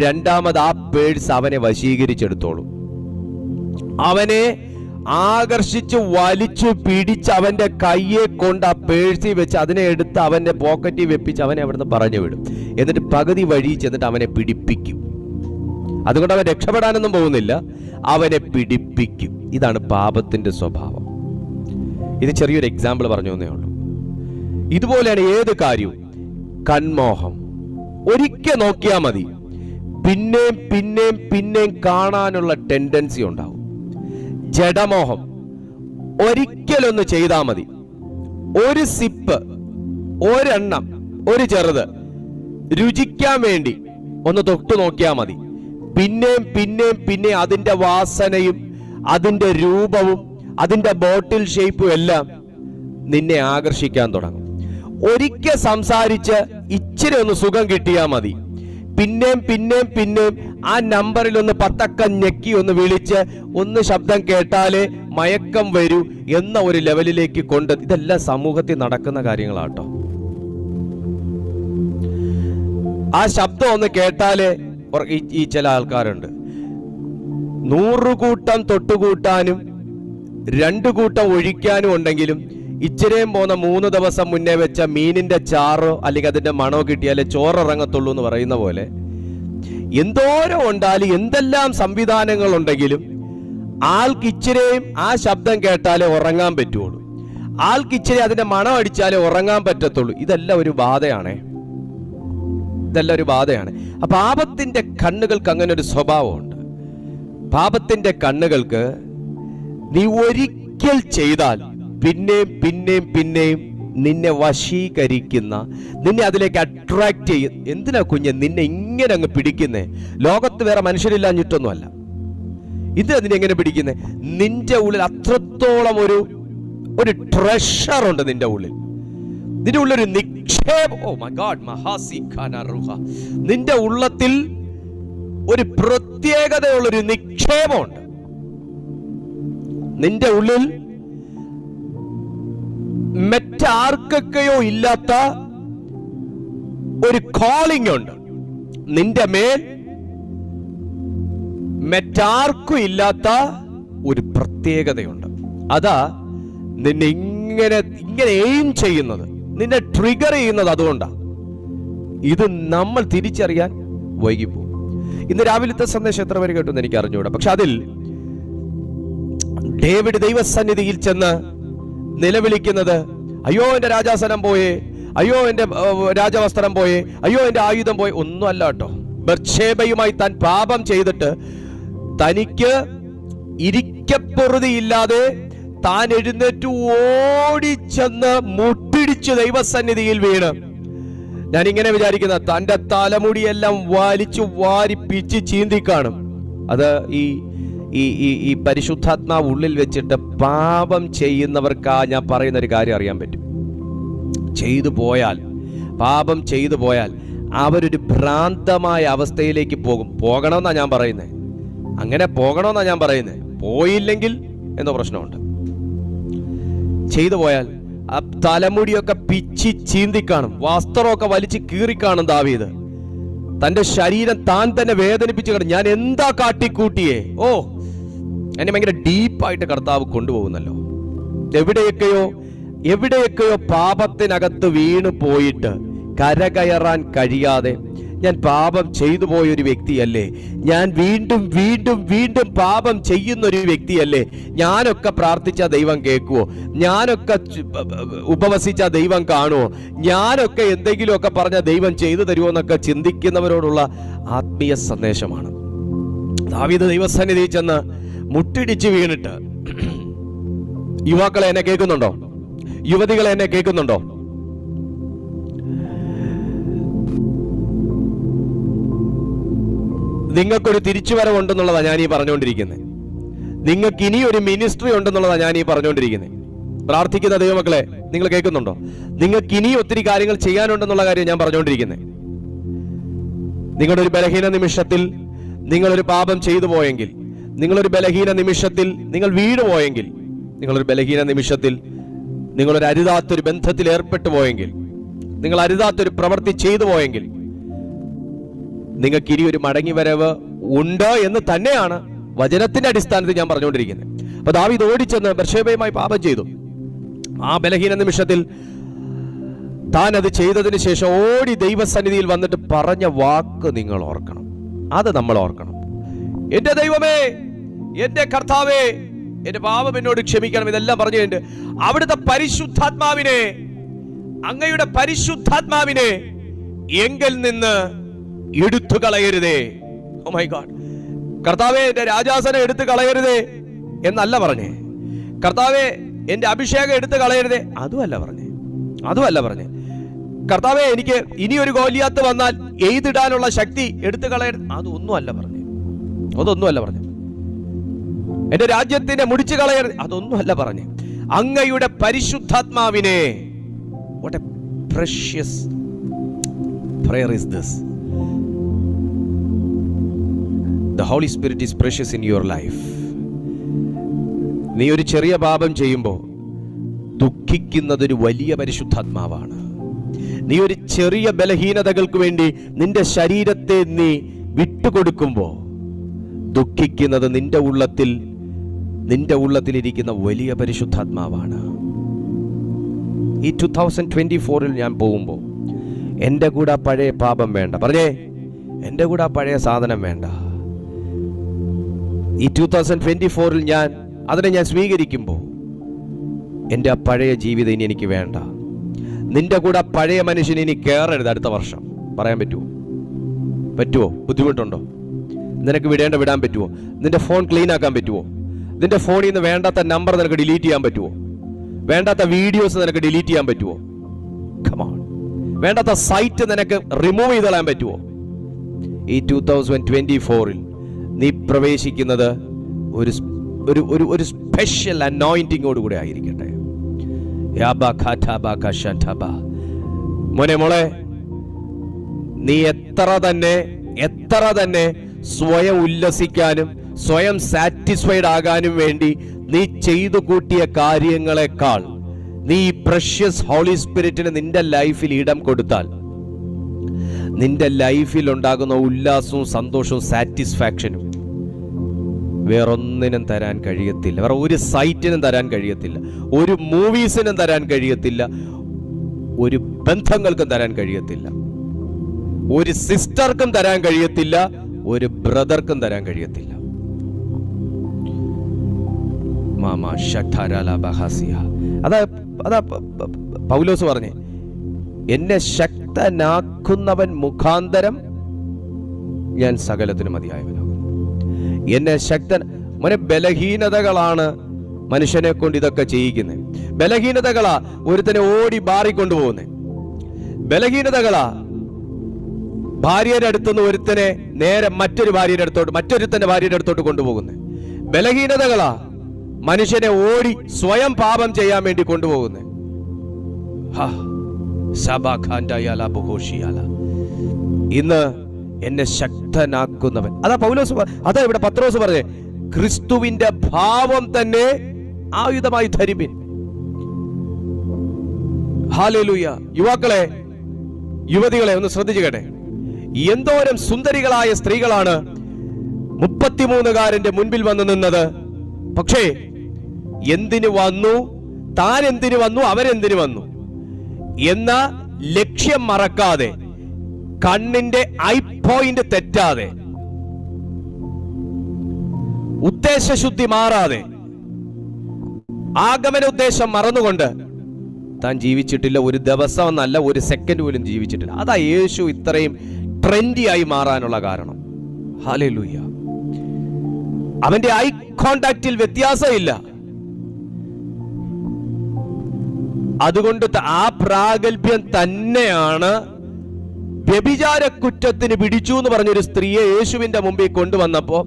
രണ്ടാമത് ആ പേഴ്സ് അവനെ വശീകരിച്ചെടുത്തോളും. അവനെ ആകർഷിച്ച് വലിച്ചു പിടിച്ച് അവന്റെ കയ്യെ കൊണ്ട് ആ പേഴ്സിൽ വെച്ച് അതിനെ എടുത്ത് അവന്റെ പോക്കറ്റിൽ വെപ്പിച്ച് അവനെ അവിടുന്ന് പറഞ്ഞു വിടും. എന്നിട്ട് പകുതി വഴി ചെന്നിട്ട് അവനെ പിടിപ്പിക്കും. അതുകൊണ്ട് അവൻ രക്ഷപ്പെടാനൊന്നും പോകുന്നില്ല, അവനെ പിടിപ്പിക്കും. ഇതാണ് പാപത്തിന്റെ സ്വഭാവം. ഇത് ചെറിയൊരു എക്സാമ്പിൾ പറഞ്ഞു എന്നേ ഉള്ളൂ. ഇതുപോലെയാണ് ഏത് കാര്യവും. കൺമോഹം ഒരിക്കൽ നോക്കിയാൽ മതി, പിന്നെയും പിന്നെയും പിന്നെയും കാണാനുള്ള ടെൻഡൻസി ഉണ്ടാവും. ജഡമോഹം ഒരിക്കലൊന്ന് ചെയ്താൽ മതി, ഒരു സിപ്പ്, ഒരെണ്ണം, ഒരു ചെറുത് രുചിക്കാൻ വേണ്ടി ഒന്ന് തൊട്ടു നോക്കിയാൽ മതി. പിന്നെയും പിന്നെയും പിന്നെ അതിന്റെ വാസനയും അതിന്റെ രൂപവും അതിന്റെ ബോട്ടിൽ ഷേപ്പും എല്ലാം നിന്നെ ആകർഷിക്കാൻ തുടങ്ങും. ഒരിക്കൽ സംസാരിച്ച് ഇച്ചിരി ഒന്ന് സുഖം കിട്ടിയാൽ മതി, പിന്നെയും പിന്നെയും പിന്നെയും ആ നമ്പറിൽ ഒന്ന് 10 ഞെക്കി ഒന്ന് വിളിച്ച് ഒന്ന് ശബ്ദം കേട്ടാലേ മയക്കം വരൂ എന്ന ഒരു ലെവലിലേക്ക് കൊണ്ട്. ഇതെല്ലാം സമൂഹത്തിൽ നടക്കുന്ന കാര്യങ്ങളാട്ടോ. ആ ശബ്ദം ഒന്ന് കേട്ടാലേ ഈ ചില ആൾക്കാരുണ്ട് 100 കൂട്ടം തൊട്ടുകൂട്ടാനും 2 കൂട്ടം ഒഴിക്കാനും ഉണ്ടെങ്കിലും ഇച്ചിരിയും പോന്ന 3 ദിവസം മുന്നേ വെച്ച മീനിന്റെ ചാറോ അല്ലെങ്കിൽ അതിന്റെ മണോ കിട്ടിയാലേ ചോറിറങ്ങത്തുള്ളൂ എന്ന് പറയുന്ന പോലെ എന്തോരം ഉണ്ടാലും എന്തെല്ലാം സംവിധാനങ്ങൾ ഉണ്ടെങ്കിലും ആൾക്ക് ഇച്ചിരിയും ആ ശബ്ദം കേട്ടാലേ ഉറങ്ങാൻ പറ്റുള്ളൂ, ആൾക്ക് ഇച്ചിരി അതിന്റെ മണം അടിച്ചാലേ ഉറങ്ങാൻ പറ്റത്തുള്ളൂ. ഇതെല്ലാം ഒരു ബാധയാണേ. ഇതെല്ലാം ഒരു ബാധയാണ്. ആ പാപത്തിന്റെ കണ്ണുകൾക്ക് അങ്ങനെ ഒരു സ്വഭാവമുണ്ട്. പാപത്തിന്റെ കണ്ണുകൾക്ക് നീ ഒരിക്കൽ ചെയ്താൽ പിന്നെയും പിന്നെയും പിന്നെയും നിന്നെ വശീകരിക്കുന്ന, നിന്നെ അതിലേക്ക് അട്രാക്ട് ചെയ്യും. എന്തിനാ കുഞ്ഞെ നിന്നെ ഇങ്ങനെ അങ്ങ് പിടിക്കുന്നേ? ലോകത്ത് വേറെ മനുഷ്യരില്ലാഞ്ഞിട്ടൊന്നുമല്ല. ഇത് നിന്നെ എങ്ങനെ പിടിക്കുന്നേ? നിന്റെ ഉള്ളിൽ അത്രത്തോളം ഒരു ട്രഷർ ഉണ്ട്. നിന്റെ ഉള്ളൊരു നിക്ഷേപം. ഓ മൈ ഗോഡ്, നിന്റെ ഉള്ളത്തിൽ ഒരു പ്രത്യേകതയുള്ളൊരു നിക്ഷേപമുണ്ട്. നിന്റെ ഉള്ളിൽ മറ്റാർക്കൊക്കെയോ ഇല്ലാത്ത ഒരു കോളിംഗ് ഉണ്ട്. നിന്റെ മേൽ മറ്റാർക്കും ഇല്ലാത്ത ഒരു പ്രത്യേകതയുണ്ട്. അതാ നിന്നെ ഇങ്ങനെ എയിം ചെയ്യുന്നത്, നിന്നെ ട്രിഗർ ചെയ്യുന്നത്. അതുകൊണ്ടാണ് ഇത് നമ്മൾ തിരിച്ചറിയാൻ വൈകിപ്പോ. ഇന്ന് രാവിലത്തെ സന്ദേശം എത്ര പേര് കേട്ടു എന്ന് എനിക്ക് അറിഞ്ഞുകൂടാ. പക്ഷെ അതിൽ ഡേവിഡ് ദൈവസന്നിധിയിൽ ചെന്ന് നിലവിളിക്കുന്നത്, അയ്യോ എന്റെ രാജാസനം പോയേ, അയ്യോ എന്റെ രാജവസ്ത്രം പോയേ, അയ്യോ എന്റെ ആയുധം പോയേ, ഒന്നും അല്ല കേട്ടോ. ബത്ശേബയുമായി താൻ പാപം ചെയ്തിട്ട് തനിക്ക് ഇരിക്കപ്പൊറുതിയില്ലാതെ താൻ എഴുന്നേറ്റ് ഓടിച്ചെന്ന് മുട്ടിടിച്ച് ദൈവസന്നിധിയിൽ വീണ്, ഞാൻ ഇങ്ങനെ വിചാരിക്കുന്ന, തന്റെ തലമുടിയെല്ലാം വലിച്ചു വാരി പിച്ച് ചീന്തി കാണും. അത് ഈ പരിശുദ്ധാത്മാവ് ഉള്ളിൽ വെച്ചിട്ട് പാപം ചെയ്യുന്നവർക്ക് ഞാൻ പറയുന്ന ഒരു കാര്യം അറിയാൻ പറ്റും. പാപം ചെയ്തു പോയാൽ അവരൊരു ഭ്രാന്തമായ അവസ്ഥയിലേക്ക് പോകണമെന്നാ ഞാൻ പറയുന്നത്. അങ്ങനെ പോകണമെന്നാ ഞാൻ പറയുന്നത്. പോയില്ലെങ്കിൽ എന്തോ പ്രശ്നമുണ്ട്. ചെയ്തു പോയാൽ ആ തലമുടിയൊക്കെ പിച്ചി ചീന്തിക്കാണും, വസ്ത്രമൊക്കെ വലിച്ച് കീറിക്കാണും. ദാവീദ് തന്റെ ശരീരം താൻ തന്നെ വേദനിപ്പിച്ച് കാണും. ഞാൻ എന്താ കാട്ടിക്കൂട്ടിയേ? ഓ, എന്നെ ഭയങ്കര ഡീപ്പായിട്ട് കർത്താവ് കൊണ്ടുപോകുന്നല്ലോ. എവിടെയൊക്കെയോ പാപത്തിനകത്ത് വീണു പോയിട്ട് കരകയറാൻ കഴിയാതെ, ഞാൻ പാപം ചെയ്തു പോയൊരു വ്യക്തിയല്ലേ, ഞാൻ വീണ്ടും വീണ്ടും വീണ്ടും പാപം ചെയ്യുന്നൊരു വ്യക്തിയല്ലേ, ഞാനൊക്കെ പ്രാർത്ഥിച്ച ദൈവം കേൾക്കുവോ, ഞാനൊക്കെ ഉപവസിച്ച ദൈവം കാണുവോ, ഞാനൊക്കെ എന്തെങ്കിലുമൊക്കെ പറഞ്ഞ ദൈവം ചെയ്തു തരുമോ എന്നൊക്കെ ചിന്തിക്കുന്നവരോടുള്ള ആത്മീയ സന്ദേശമാണ്. ദാവീദ് ദൈവസന്നിധിയിൽ ചെന്ന് മുട്ടിടിച്ച് വീണിട്ട്, യുവാക്കളെ എന്നെ കേൾക്കുന്നുണ്ടോ? യുവതികളെ എന്നെ കേൾക്കുന്നുണ്ടോ? നിങ്ങൾക്കൊരു തിരിച്ചുവരവുണ്ടെന്നുള്ളതാണ് ഞാൻ ഈ പറഞ്ഞുകൊണ്ടിരിക്കുന്നത്. നിങ്ങൾക്ക് ഇനിയൊരു മിനിസ്ട്രി ഉണ്ടെന്നുള്ളതാണ് ഞാൻ ഈ പറഞ്ഞുകൊണ്ടിരിക്കുന്നത്. പ്രാർത്ഥിക്കുന്ന ദൈവമക്കളെ, നിങ്ങൾ കേൾക്കുന്നുണ്ടോ? നിങ്ങൾക്ക് ഇനി ഒത്തിരി കാര്യങ്ങൾ ചെയ്യാനുണ്ടെന്നുള്ള കാര്യം ഞാൻ പറഞ്ഞുകൊണ്ടിരിക്കുന്നത്. നിങ്ങളുടെ ഒരു ബലഹീന നിമിഷത്തിൽ നിങ്ങളൊരു പാപം ചെയ്തു പോയെങ്കിൽ, നിങ്ങളൊരു ബലഹീന നിമിഷത്തിൽ നിങ്ങൾ വീണുപോയെങ്കിൽ, നിങ്ങളൊരു ബലഹീന നിമിഷത്തിൽ നിങ്ങളൊരു അരുതാത്തൊരു ബന്ധത്തിൽ ഏർപ്പെട്ടു പോയെങ്കിൽ, നിങ്ങൾ അരുതാത്തൊരു പ്രവൃത്തി ചെയ്തു പോയെങ്കിൽ, നിങ്ങൾക്ക് ഇനി ഒരു മടങ്ങിവരവ് ഉണ്ട് എന്ന് തന്നെയാണ് വചനത്തിന്റെ അടിസ്ഥാനത്തിൽ ഞാൻ പറഞ്ഞുകൊണ്ടിരിക്കുന്നത്. അപ്പൊ ദാവീദ് ഓടിച്ചെന്ന് ബത്ശേബയുമായി പാപം ചെയ്തു. ആ ബലഹീന നിമിഷത്തിൽ താൻ അത് ചെയ്തതിന് ശേഷം ഓടി ദൈവസന്നിധിയിൽ വന്നിട്ട് പറഞ്ഞ വാക്ക് നിങ്ങൾ ഓർക്കണം. അത് നമ്മൾ ഓർക്കണം. എന്റെ ദൈവമേ, എന്റെ കർത്താവേ, എന്റെ പാപം എന്നോട് ക്ഷമിക്കണം. ഇതെല്ലാം പറഞ്ഞു കഴിഞ്ഞിട്ട് അവിടുത്തെ പരിശുദ്ധാത്മാവിനെ, അങ്ങയുടെ പരിശുദ്ധാത്മാവിനെ എങ്കിൽ നിന്ന് എടുത്തു കളയരുതേ. Oh my God. കർത്താവേ, എന്റെ രാജാസനം എടുത്തു കളയരുതേ എന്നല്ല പറഞ്ഞേ. കർത്താവേ, എന്റെ അഭിഷേകം എടുത്തു കളയരുതേ, അതുമല്ല പറഞ്ഞേ. കർത്താവേ, എനിക്ക് ഇനി ഒരു ഗോലിയാത്ത് വന്നാൽ എയ്തിടാനുള്ള ശക്തി എടുത്തു കളയരുത്, അതൊന്നും അല്ല പറഞ്ഞേ. എന്റെ രാജ്യത്തിന്റെ മുടിച്ചു കളയരുത്, അതൊന്നും അല്ല പറഞ്ഞേ. അങ്ങയുടെ പരിശുദ്ധാത്മാവിനെ, what a precious prayer is this. The Holy Spirit is precious in your life. നീ ഒരു ചെറിയ പാപം ചെയ്യുമ്പോൾ ദുഃഖിക്കുന്നതൊരു വലിയ പരിശുദ്ധാത്മാവാണ്. നീ ഒരു ചെറിയ ബലഹീനതകൾക്ക് വേണ്ടി നിന്റെ ശരീരത്തെ നീ വിട്ടുകൊടുക്കുമ്പോൾ ദുഃഖിക്കുന്നത് നിന്റെ ഉള്ളത്തിലിരിക്കുന്ന വലിയ പരിശുദ്ധാത്മാവാണ്. ഈ 2024 ഞാൻ പോകുമ്പോൾ എൻ്റെ കൂടെ പഴയ പാപം വേണ്ട. പറഞ്ഞേ, എൻ്റെ കൂടെ പഴയ സാധനം വേണ്ട. ഈ 2024 ഞാൻ സ്വീകരിക്കുമ്പോൾ എൻ്റെ ആ പഴയ ജീവിതം ഇനി എനിക്ക് വേണ്ട. നിന്റെ കൂടെ പഴയ മനുഷ്യൻ ഇനി കയറരുത്. അടുത്ത വർഷം പറയാൻ പറ്റുമോ? പറ്റുമോ? ബുദ്ധിമുട്ടുണ്ടോ? നിനക്ക് വിടാൻ പറ്റുമോ? നിന്റെ ഫോൺ ക്ലീൻ ആക്കാൻ പറ്റുമോ? നിന്റെ ഫോണിൽ നിന്ന് വേണ്ടാത്ത നമ്പർ നിനക്ക് ഡിലീറ്റ് ചെയ്യാൻ പറ്റുമോ? വേണ്ടാത്ത വീഡിയോസ് നിനക്ക് ഡിലീറ്റ് ചെയ്യാൻ പറ്റുമോ? കമോൺ. വേണ്ടാത്ത സൈറ്റ് നിനക്ക് റിമൂവ് ചെയ്ത് കളയാൻ പറ്റുമോ? ഈ 2024-ൽ നീ പ്രവേശിക്കുന്നത് ഒരു സ്പെഷ്യൽ അനോയിന്റിങ്ങോട് കൂടെ ആയിരിക്കട്ടെ. മോനെ മോളെ, നീ എത്ര തന്നെ സ്വയം ഉല്ലസിക്കാനും സ്വയം സാറ്റിസ്ഫൈഡ് ആകാനും വേണ്ടി നീ ചെയ്തു കൂട്ടിയ കാര്യങ്ങളെക്കാൾ നീ പ്രഷ്യസ് ഹോളി സ്പിരിറ്റിന് നിന്റെ ലൈഫിൽ ഇടം കൊടുത്താൽ നിന്റെ ലൈഫിൽ ഉണ്ടാകുന്ന ഉല്ലാസവും സന്തോഷവും സാറ്റിസ്ഫാക്ഷനും വേറൊന്നിനും തരാൻ കഴിയത്തില്ല. വേറെ ഒരു സൈറ്റിനും തരാൻ കഴിയത്തില്ല, ഒരു മൂവീസിനും തരാൻ കഴിയത്തില്ല, ഒരു ബന്ധങ്ങൾക്കും തരാൻ കഴിയത്തില്ല, ഒരു സിസ്റ്റർക്കും തരാൻ കഴിയത്തില്ല, ഒരു ബ്രദർക്കും തരാൻ കഴിയത്തില്ല. അതാ പൗലോസ് പറഞ്ഞേ, എന്നെ ശക്തനാക്കുന്നവൻ മുഖാന്തരം ഞാൻ സകലത്തിന് മതിയായവനാകും. എന്നെ മോനെ, ബലഹീനതകളാണ് മനുഷ്യനെ കൊണ്ട് ഇതൊക്കെ ചെയ്യിക്കുന്നത്. ബലഹീനതകളാ ഒരുത്തനെ ഓടി ബാറിക്കൊണ്ടുപോകുന്നത്. ബലഹീനതകളാ ഭാര്യയുടെ അടുത്തുനിന്ന് ഒരുത്തനെ നേരെ മറ്റൊരുത്തന്റെ ഭാര്യയുടെ അടുത്തോട്ട് കൊണ്ടുപോകുന്നത്. ബലഹീനതകളാ മനുഷ്യനെ ഓടി സ്വയം പാപം ചെയ്യാൻ വേണ്ടി കൊണ്ടുപോകുന്നത്. ഇന്ന് എന്നെ ശക്തനാക്കുന്നവൻ, അതാ ഇവിടെ പത്രോസ് പറഞ്ഞേ, ക്രിസ്തുവിന്റെ ഭാവം തന്നെ ആയുധമായി ധരിപ്പിൻ. ഹല്ലേലൂയ. യുവാക്കളെ, യുവതികളെ ഒന്ന് ശ്രദ്ധിച്ചു കേട്ടെ. എന്തോരം സുന്ദരികളായ സ്ത്രീകളാണ് 33കാരന്റെ മുൻപിൽ വന്നു നിന്നത്. പക്ഷേ എന്തിനു വന്നു, താൻ എന്തിനു വന്നു, അവരെന്തിനു വന്നു എന്ന ലക്ഷ്യം മറക്കാതെ, കണ്ണിന്റെ ഐ പോയിന്റ് തെറ്റാതെ, ഉദ്ദേശശുദ്ധി മാറാതെ, ആഗമന ഉദ്ദേശം മറന്നുകൊണ്ട് താൻ ജീവിച്ചിട്ടില്ല. ഒരു ദിവസം എന്നല്ല, ഒരു സെക്കൻഡ് പോലും ജീവിച്ചിട്ടില്ല. അതാ യേശു ഇത്രയും ട്രെൻഡിയായി മാറാനുള്ള കാരണം. ഹല്ലേലൂയ. അവന്റെ ഐ കോണ്ടാക്റ്റിൽ വ്യത്യാസമില്ല. അതുകൊണ്ട് ആ പ്രാഗൽഭ്യം തന്നെയാണ് വ്യഭിചാര കുറ്റത്തിന് പിടിച്ചു എന്ന് പറഞ്ഞൊരു സ്ത്രീയെ യേശുവിന്റെ മുമ്പിൽ കൊണ്ടുവന്നപ്പോ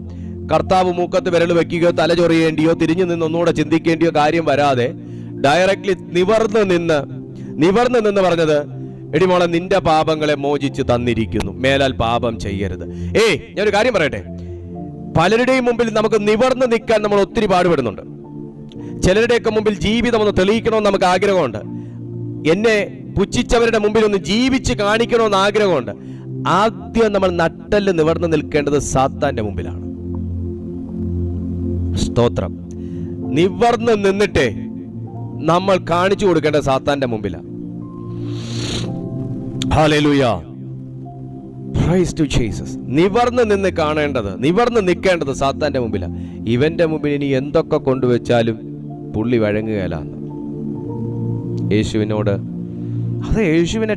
കർത്താവ് മൂക്കത്ത് വിരൽ വെക്കുകയോ തല ചൊറിയേണ്ടിയോ തിരിഞ്ഞു നിന്ന് ഒന്നുകൂടെ ചിന്തിക്കേണ്ടിയോ കാര്യം വരാതെ ഡയറക്ട്ലി നിവർന്ന് നിന്ന് പറഞ്ഞത്, എടി മോളെ, നിന്റെ പാപങ്ങളെ മോചിച്ച് തന്നിരിക്കുന്നു, മേലാൽ പാപം ചെയ്യരുത്. ഞാനൊരു കാര്യം പറയട്ടെ, പലരുടെയും മുമ്പിൽ നമുക്ക് നിവർന്ന് നിൽക്കാൻ നമ്മൾ ഒത്തിരി പാടുപെടുന്നുണ്ട്. ചിലരുടെയൊക്കെ മുമ്പിൽ ജീവിതം ഒന്ന് തെളിയിക്കണമെന്ന് നമുക്ക് ആഗ്രഹമുണ്ട്. എന്നെ പുച്ഛിച്ചവരുടെ മുമ്പിൽ ഒന്ന് ജീവിച്ച് കാണിക്കണമെന്ന് ആഗ്രഹമുണ്ട്. ആദ്യം നമ്മൾ നട്ടല് നിവർന്ന് നിൽക്കേണ്ടത് സാത്താന്റെ മുമ്പിലാണ്. സ്തോത്രം. നിവർന്ന് നിന്നിട്ടേ നമ്മൾ കാണിച്ചു കൊടുക്കേണ്ടത് സാത്താന്റെ മുമ്പിലാണ്. ഹല്ലേലൂയ. Praise to Jesus. നിവർന്ന് നിൽക്കേണ്ടത് സാത്താന്റെ മുമ്പിലാണ്. ഇവന്റെ മുമ്പിൽ ഇനി എന്തൊക്കെ കൊണ്ടുവച്ചാലും പുള്ളി വഴങ്ങുകയില്ലാന്ന് യേശുവിനോട്. അത് യേശുവിനെ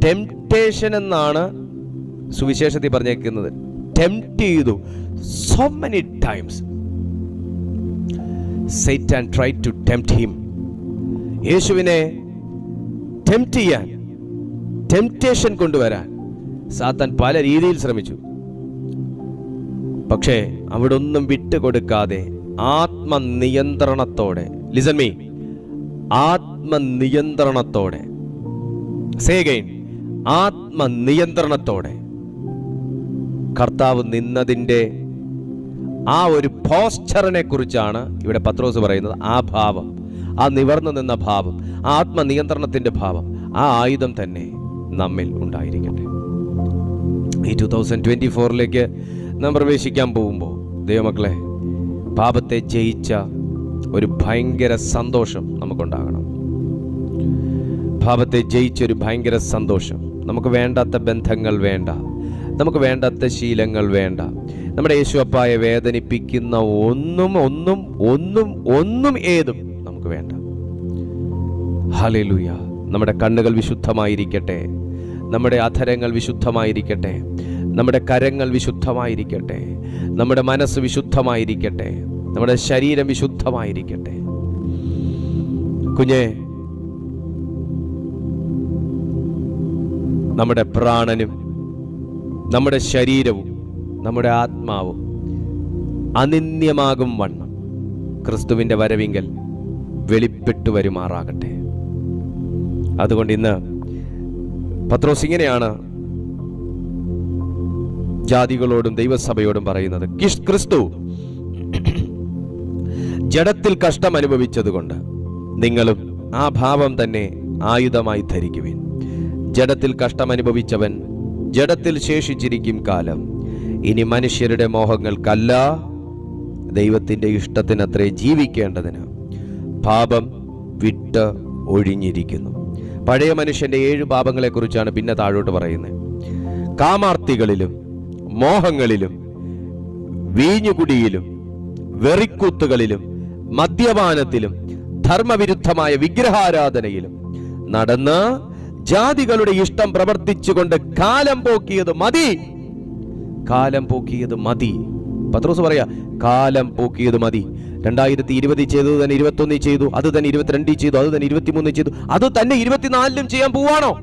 ടെംപ്റ്റേഷൻ എന്നാണ് സുവിശേഷത്തിൽ പറഞ്ഞേക്കുന്നത്. ടെംപ്റ്റ് ചെയ്തു. so many times Satan tried to tempt him. യേശുവിനെ ടെംപ്റ്റ് ചെയ്യാൻ, ടെംപ്റ്റേഷൻ കൊണ്ടുവരാൻ സാത്താൻ പല രീതിയിൽ ശ്രമിച്ചു. പക്ഷേ അവിടെ ഒന്നും വിട്ടുകൊടുക്കാതെ ആത്മനിയന്ത്രണത്തോടെ, ലിസൺ മീ, ആത്മനിയന്ത്രണത്തോടെ, സേ അഗൈൻ, ആത്മനിയന്ത്രണത്തോടെ കർത്താവ് നിന്നതിൻ്റെ ആ ഒരു പോസ്ചറിനെ കുറിച്ചാണ് ഇവിടെ പത്രോസ് പറയുന്നത്. ആ ഭാവം, ആ നിവർന്നു നിന്ന ഭാവം, ആത്മനിയന്ത്രണത്തിന്റെ ഭാവം, ആ ആയുധം തന്നെ നമ്മിൽ ഉണ്ടായിരിക്കട്ടെ. ഈ 2024ലേക്ക് നാം പ്രവേശിക്കാൻ പോകുമ്പോൾ ദൈവമക്കളെ, പാപത്തെ ജയിച്ച ഒരു ഭയങ്കര സന്തോഷം നമുക്കുണ്ടാകണം. പാപത്തെ ജയിച്ചൊരു ഭയങ്കര സന്തോഷം. നമുക്ക് വേണ്ടാത്ത ബന്ധങ്ങൾ വേണ്ട, നമുക്ക് വേണ്ടാത്ത ശീലങ്ങൾ വേണ്ട, നമ്മുടെ യേശുവപ്പായെ വേദനിപ്പിക്കുന്ന ഒന്നും ഏതും നമുക്ക് വേണ്ട. ഹല്ലേലൂയ. നമ്മുടെ കണ്ണുകൾ വിശുദ്ധമായിരിക്കട്ടെ, നമ്മുടെ അധരങ്ങൾ വിശുദ്ധമായിരിക്കട്ടെ, നമ്മുടെ കരങ്ങൾ വിശുദ്ധമായിരിക്കട്ടെ, നമ്മുടെ മനസ്സ് വിശുദ്ധമായിരിക്കട്ടെ, നമ്മുടെ ശരീരം വിശുദ്ധമായിരിക്കട്ടെ. കുഞ്ഞെ, നമ്മുടെ പ്രാണനും നമ്മുടെ ശരീരവും നമ്മുടെ ആത്മാവും അനിന്യമാകും വണ്ണം ക്രിസ്തുവിൻ്റെ വരവിങ്കൽ വെളിപ്പെട്ടു വരുമാറാകട്ടെ. അതുകൊണ്ട് ഇന്ന് പത്രോസ് ഇങ്ങനെയാണ് ജാതികളോടും ദൈവസഭയോടും പറയുന്നത്. ക്രിസ്തു ജഡത്തിൽ കഷ്ടം അനുഭവിച്ചതുകൊണ്ട് നിങ്ങളും ആ ഭാവം തന്നെ ആയുധമായി ധരിക്കുവിൻ. ജഡത്തിൽ കഷ്ടം അനുഭവിച്ചവൻ ജഡത്തിൽ ശേഷിച്ചിരിക്കും കാലം ഇനി മനുഷ്യരുടെ മോഹങ്ങൾക്കല്ല, ദൈവത്തിൻ്റെ ഇഷ്ടത്തിനത്രേ ജീവിക്കേണ്ടതിന് പാപം വിട്ട് ഒഴിഞ്ഞിരിക്കുന്നു. പഴയ മനുഷ്യന്റെ 7 പാപങ്ങളെക്കുറിച്ചാണ് പിന്നെ താഴോട്ട് പറയുന്നത്. കാമാർത്തികളിലും മോഹങ്ങളിലും വീഞ്ഞുകുടിയിലും വെറിക്കൂത്തുകളിലും മദ്യപാനത്തിലും ധർമ്മവിരുദ്ധമായ വിഗ്രഹാരാധനയിലും നടന്ന് ജാതികളുടെ ഇഷ്ടം പ്രവർത്തിച്ചുകൊണ്ട് കാലം പോക്കിയത് മതി. കാലം പോക്കിയത് മതി. പത്രോസ് പറയാ, കാലം പോക്കിയത് മതി. 2020 ചെയ്തത് തന്നെ 21 ചെയ്തു, അത് തന്നെ 22 ചെയ്തു, അത് തന്നെ 23 ചെയ്തു, അത് തന്നെ 24 ചെയ്യാൻ പോവാണോ?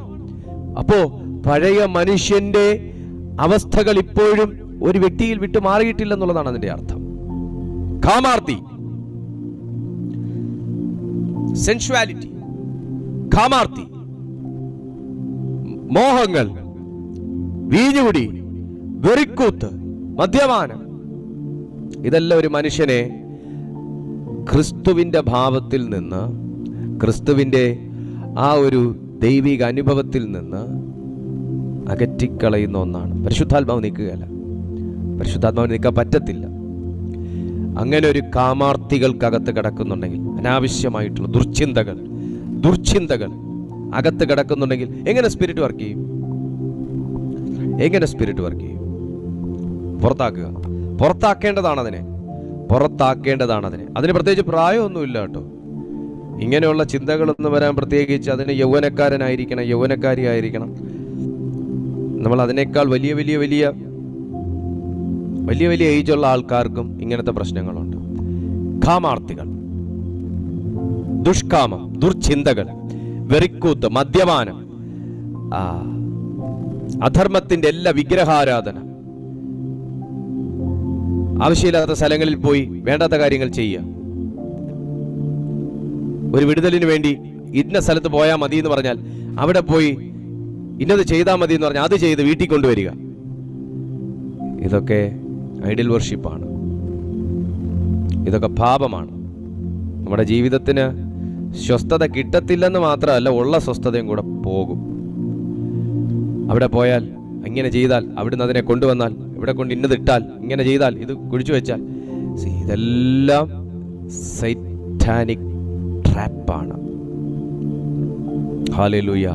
അപ്പോ പഴയ മനുഷ്യന്റെ അവസ്ഥകൾ ഇപ്പോഴും ഒരു വ്യക്തിയിൽ വിട്ടു മാറിയിട്ടില്ലെന്നുള്ളതാണ് അതിന്റെ അർത്ഥം. കാമാർത്തി, സെൻഷ്വാലിറ്റി, കാമാർത്തി, മോഹങ്ങൾ, വീഞ്ഞുകുടി, വെറിക്കൂത്ത്, മദ്യപാനം, ഇതെല്ലാം ഒരു മനുഷ്യനെ ക്രിസ്തുവിൻ്റെ ഭാവത്തിൽ നിന്ന്, ക്രിസ്തുവിൻ്റെ ആ ഒരു ദൈവിക അനുഭവത്തിൽ നിന്ന് അകറ്റിക്കളയുന്ന ഒന്നാണ്. പരിശുദ്ധാത്മാവ് നീക്കുകയല്ല, പരിശുദ്ധാത്മാവിന് നീക്കാൻ പറ്റത്തില്ല. അങ്ങനെ ഒരു കാമാർത്തികൾക്കകത്ത് കിടക്കുന്നുണ്ടെങ്കിൽ, അനാവശ്യമായിട്ടുള്ള ദുർചിന്തകൾ അകത്ത് കിടക്കുന്നുണ്ടെങ്കിൽ എങ്ങനെ സ്പിരിറ്റ് വർക്ക് ചെയ്യും? എങ്ങനെ സ്പിരിറ്റ് വർക്ക് ചെയ്യും? പുറത്താക്കേണ്ടതാണ് അതിനെ. അതിന് പ്രത്യേകിച്ച് പ്രായമൊന്നുമില്ല കേട്ടോ. ഇങ്ങനെയുള്ള ചിന്തകളൊന്നും വരാൻ പ്രത്യേകിച്ച് അതിന് യൗവനക്കാരനായിരിക്കണം, യൗവനക്കാരിയായിരിക്കണം. നമ്മൾ അതിനേക്കാൾ വലിയ ഏജുള്ള ആൾക്കാർക്കും ഇങ്ങനത്തെ പ്രശ്നങ്ങളുണ്ട്. കാമാർത്തികൾ, ദുഷ്കാമം, ദുർചിന്തകൾ, വെറിക്കൂത്ത്, മദ്യപാനം, അധർമ്മത്തിന്റെ എല്ലാ വിഗ്രഹാരാധന, ആവശ്യമില്ലാത്ത സ്ഥലങ്ങളിൽ പോയി വേണ്ടാത്ത കാര്യങ്ങൾ ചെയ്യുക. ഒരു വിടുതലിന് വേണ്ടി ഇന്ന സ്ഥലത്ത് പോയാൽ മതി എന്ന് പറഞ്ഞാൽ അവിടെ പോയി ഇന്നത് ചെയ്താൽ മതി എന്ന് പറഞ്ഞാൽ അത് ചെയ്ത് വീട്ടിൽ കൊണ്ടുവരിക. ഇതൊക്കെ ഐഡൽ വർഷിപ്പാണ്. ഇതൊക്കെ പാപമാണ്. നമ്മുടെ ജീവിതത്തിന് സ്വസ്ഥത കിട്ടത്തില്ലെന്ന് മാത്രമല്ല, ഉള്ള സ്വസ്ഥതയും കൂടെ പോകും. അവിടെ പോയാൽ ഇങ്ങനെ ചെയ്താൽ, അവിടുന്ന് അതിനെ കൊണ്ടുവന്നാൽ, ഇവിടെ കൊണ്ട് ഇന്നതിട്ടാൽ, ഇങ്ങനെ ചെയ്താൽ, ഇത് കുഴിച്ചു വെച്ചാൽ, ഇതെല്ലാം സൈറ്റാനിക് ട്രാപ്പാണ്. ഹല്ലേലൂയ.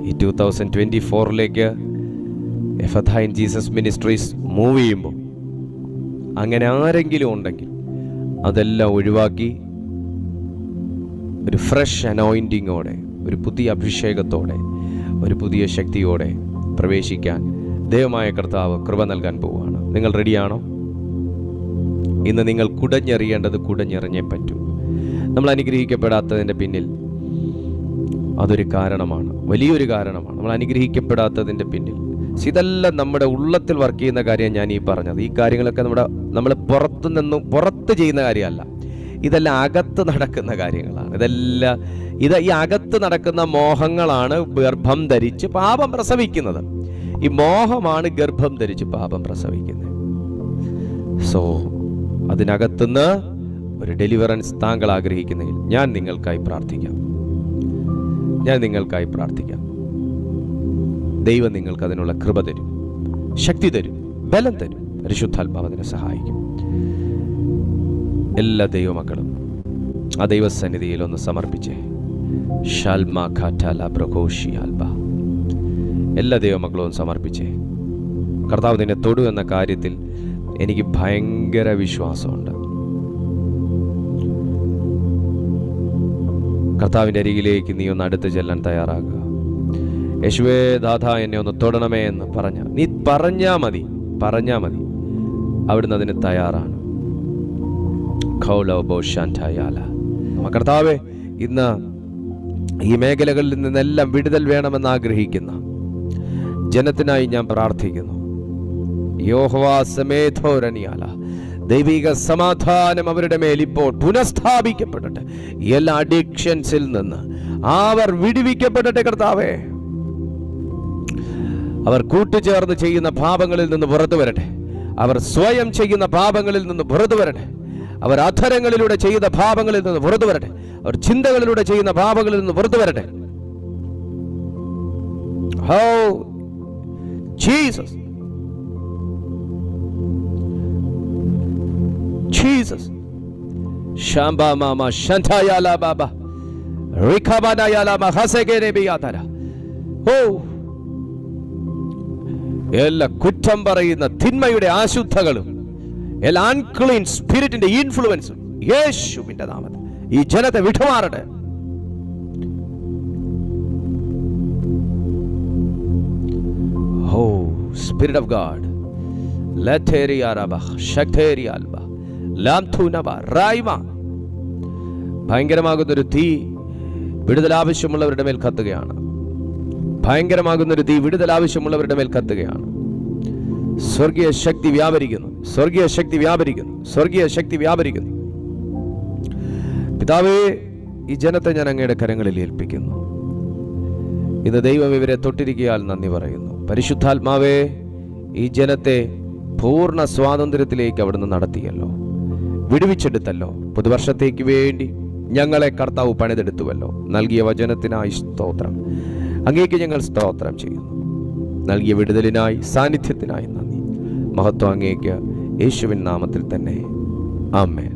ഈ 2024ലേക്ക് എഫഥാ ഇൻ ജീസസ് മിനിസ്ട്രീസ് മൂവ് ചെയ്യുമ്പോൾ അങ്ങനെ ആരെങ്കിലും ഉണ്ടെങ്കിൽ അതെല്ലാം ഒഴിവാക്കി ഒരു ഫ്രഷ് അനോയിൻറ്റിങ്ങോടെ, ഒരു പുതിയ അഭിഷേകത്തോടെ, ഒരു പുതിയ ശക്തിയോടെ പ്രവേശിക്കാൻ ദൈവമായ കർത്താവ് കൃപ നൽകാൻ പോവുകയാണ്. നിങ്ങൾ റെഡിയാണോ? ഇന്ന് നിങ്ങൾ കുടഞ്ഞെറിയേണ്ടത് കുടഞ്ഞെറിഞ്ഞേ പറ്റൂ. നമ്മൾ അനുഗ്രഹിക്കപ്പെടാത്തതിൻ്റെ പിന്നിൽ അതൊരു കാരണമാണ്, വലിയൊരു കാരണമാണ്. നമ്മൾ അനുഗ്രഹിക്കപ്പെടാത്തതിൻ്റെ പിന്നിൽ ഇതെല്ലാം നമ്മുടെ ഉള്ളത്തിൽ വർക്ക് ചെയ്യുന്ന കാര്യം ഞാൻ ഈ പറഞ്ഞത്. ഈ കാര്യങ്ങളൊക്കെ നമ്മൾ പുറത്ത് ചെയ്യുന്ന കാര്യമല്ല, ഇതെല്ലാം അകത്ത് നടക്കുന്ന കാര്യങ്ങളാണ്. ഈ അകത്ത് നടക്കുന്ന മോഹങ്ങളാണ് ഗർഭം ധരിച്ച് പാപം പ്രസവിക്കുന്നത്. ഈ മോഹമാണ് ഗർഭം ധരിച്ച് പാപം പ്രസവിക്കുന്നത്. സോ അതിനകത്തുനിന്ന് ഒരു ഡെലിവറൻസ് താങ്കൾ ആഗ്രഹിക്കുന്നെങ്കിൽ ഞാൻ നിങ്ങൾക്കായി പ്രാർത്ഥിക്കാം. ദൈവം നിങ്ങൾക്ക് അതിനുള്ള കൃപ തരും, ശക്തി തരും, ബലം തരും. പരിശുദ്ധാത്മാവ് അതിനെ സഹായിക്കും. എല്ലാ ദൈവമക്കളും ആ ദൈവസന്നിധിയിൽ ഒന്ന് സമർപ്പിച്ചേ. എല്ലാ ദൈവമക്കളും സമർപ്പിച്ചേ. കർത്താവ് നിന്നെ തൊടു എന്ന കാര്യത്തിൽ എനിക്ക് ഭയങ്കര വിശ്വാസമുണ്ട്. കർത്താവിൻ്റെ അരികിലേക്ക് നീ ഒന്ന് അടുത്ത് ചെല്ലാൻ തയ്യാറാകുക. യേശുവേ ദാദാ എന്നെ ഒന്ന് തൊടണമേ എന്ന് നീ പറഞ്ഞാ മതി, അവിടുന്ന് അതിന് തയ്യാറാണ്. കർത്താവേ, ഇന്ന് ഈ മേഖലകളിൽ നിന്നെല്ലാം വിടുതൽ വേണമെന്ന് ആഗ്രഹിക്കുന്ന ജനത്തിനായി ഞാൻ പ്രാർത്ഥിക്കുന്നു. യോഹോവാസമേധോരണിയാല, ദൈവിക സമാധാനം അവരുടെ മേൽ ഇപ്പോൾ പുനഃസ്ഥാപിക്കപ്പെടട്ടെ. എല്ലാ അഡിക്ഷൻസിൽ നിന്ന് അവർ വിടുവിക്കപ്പെടട്ടെ കർത്താവേ. അവർ കൂട്ടുചേർന്ന് ചെയ്യുന്ന പാപങ്ങളിൽ നിന്ന് പുറത്തു വരട്ടെ. അവർ സ്വയം ചെയ്യുന്ന പാപങ്ങളിൽ നിന്ന് പുറത്തു വരട്ടെ. അവർ അധരങ്ങളിലൂടെ ചെയ്യുന്ന പാപങ്ങളിൽ നിന്ന് പുറത്തു വരട്ടെ. അവർ ചിന്തകളിലൂടെ ചെയ്യുന്ന പാപങ്ങളിൽ നിന്ന് പുറത്തു വരട്ടെ. Jesus, Jesus. ശാംബാ മാമ ശന്തായാല ബാബ റിഖബാനായാല മഹസഗേരബിയാതര. ഓ, എല്ലാ കുറ്റം പറയുന്ന തിന്മയുടെ അശുദ്ധകളും എല്ലാ അൺക്ലീൻ സ്പിരിറ്റിന്റെ ഇൻഫ്ലുവൻസും യേശുവിന്റെ നാമത്തിൽ ഈ ജനത്തെ വിട്ടുമാറട്ടെ. ഓ സ്പിരിറ്റ് ഓഫ് ഗോഡ്, ഭയങ്കരമാകുന്നൊരു തീ വിടുതൽ ആവശ്യമുള്ളവരുടെ മേൽ കത്തുകയാണ്. ഭയങ്കരമാകുന്നൊരു തീ വിടുതൽ ആവശ്യമുള്ളവരുടെ മേൽ കത്തുകയാണ്. സ്വർഗീയ ശക്തി വ്യാപരിക്കുന്നു, സ്വർഗീയ ശക്തി വ്യാപരിക്കുന്നു, സ്വർഗീയ ശക്തി വ്യാപരിക്കുന്നു. പിതാവേ, ഈ ജനത്തെ ഞാൻ അങ്ങയുടെ കരങ്ങളിൽ ഏൽപ്പിക്കുന്നു. ഇന്ന് ദൈവം ഇവരെ തൊട്ടിരിക്കയാൽ നന്ദി പറയുന്നു. പരിശുദ്ധാത്മാവേ, ഈ ജനത്തെ പൂർണ്ണ സ്വാതന്ത്ര്യത്തിലേക്ക് അവിടുന്ന് നടത്തിയല്ലോ, വിടുവിച്ചെടുത്തല്ലോ. പുതുവർഷത്തേക്ക് വേണ്ടി ഞങ്ങളെ കർത്താവ് പണിതെടുത്തുവല്ലോ. നൽകിയ വചനത്തിനായി സ്തോത്രം. അങ്ങേക്ക് ഞങ്ങൾ സ്തോത്രം ചെയ്യുന്നു. നൽകിയ വിടുതലിനായി, സാന്നിധ്യത്തിനായി നന്ദി. മഹത്വം അങ്ങേക്ക്. യേശുവിൻ നാമത്തിൽ തന്നെ. ആമേൻ.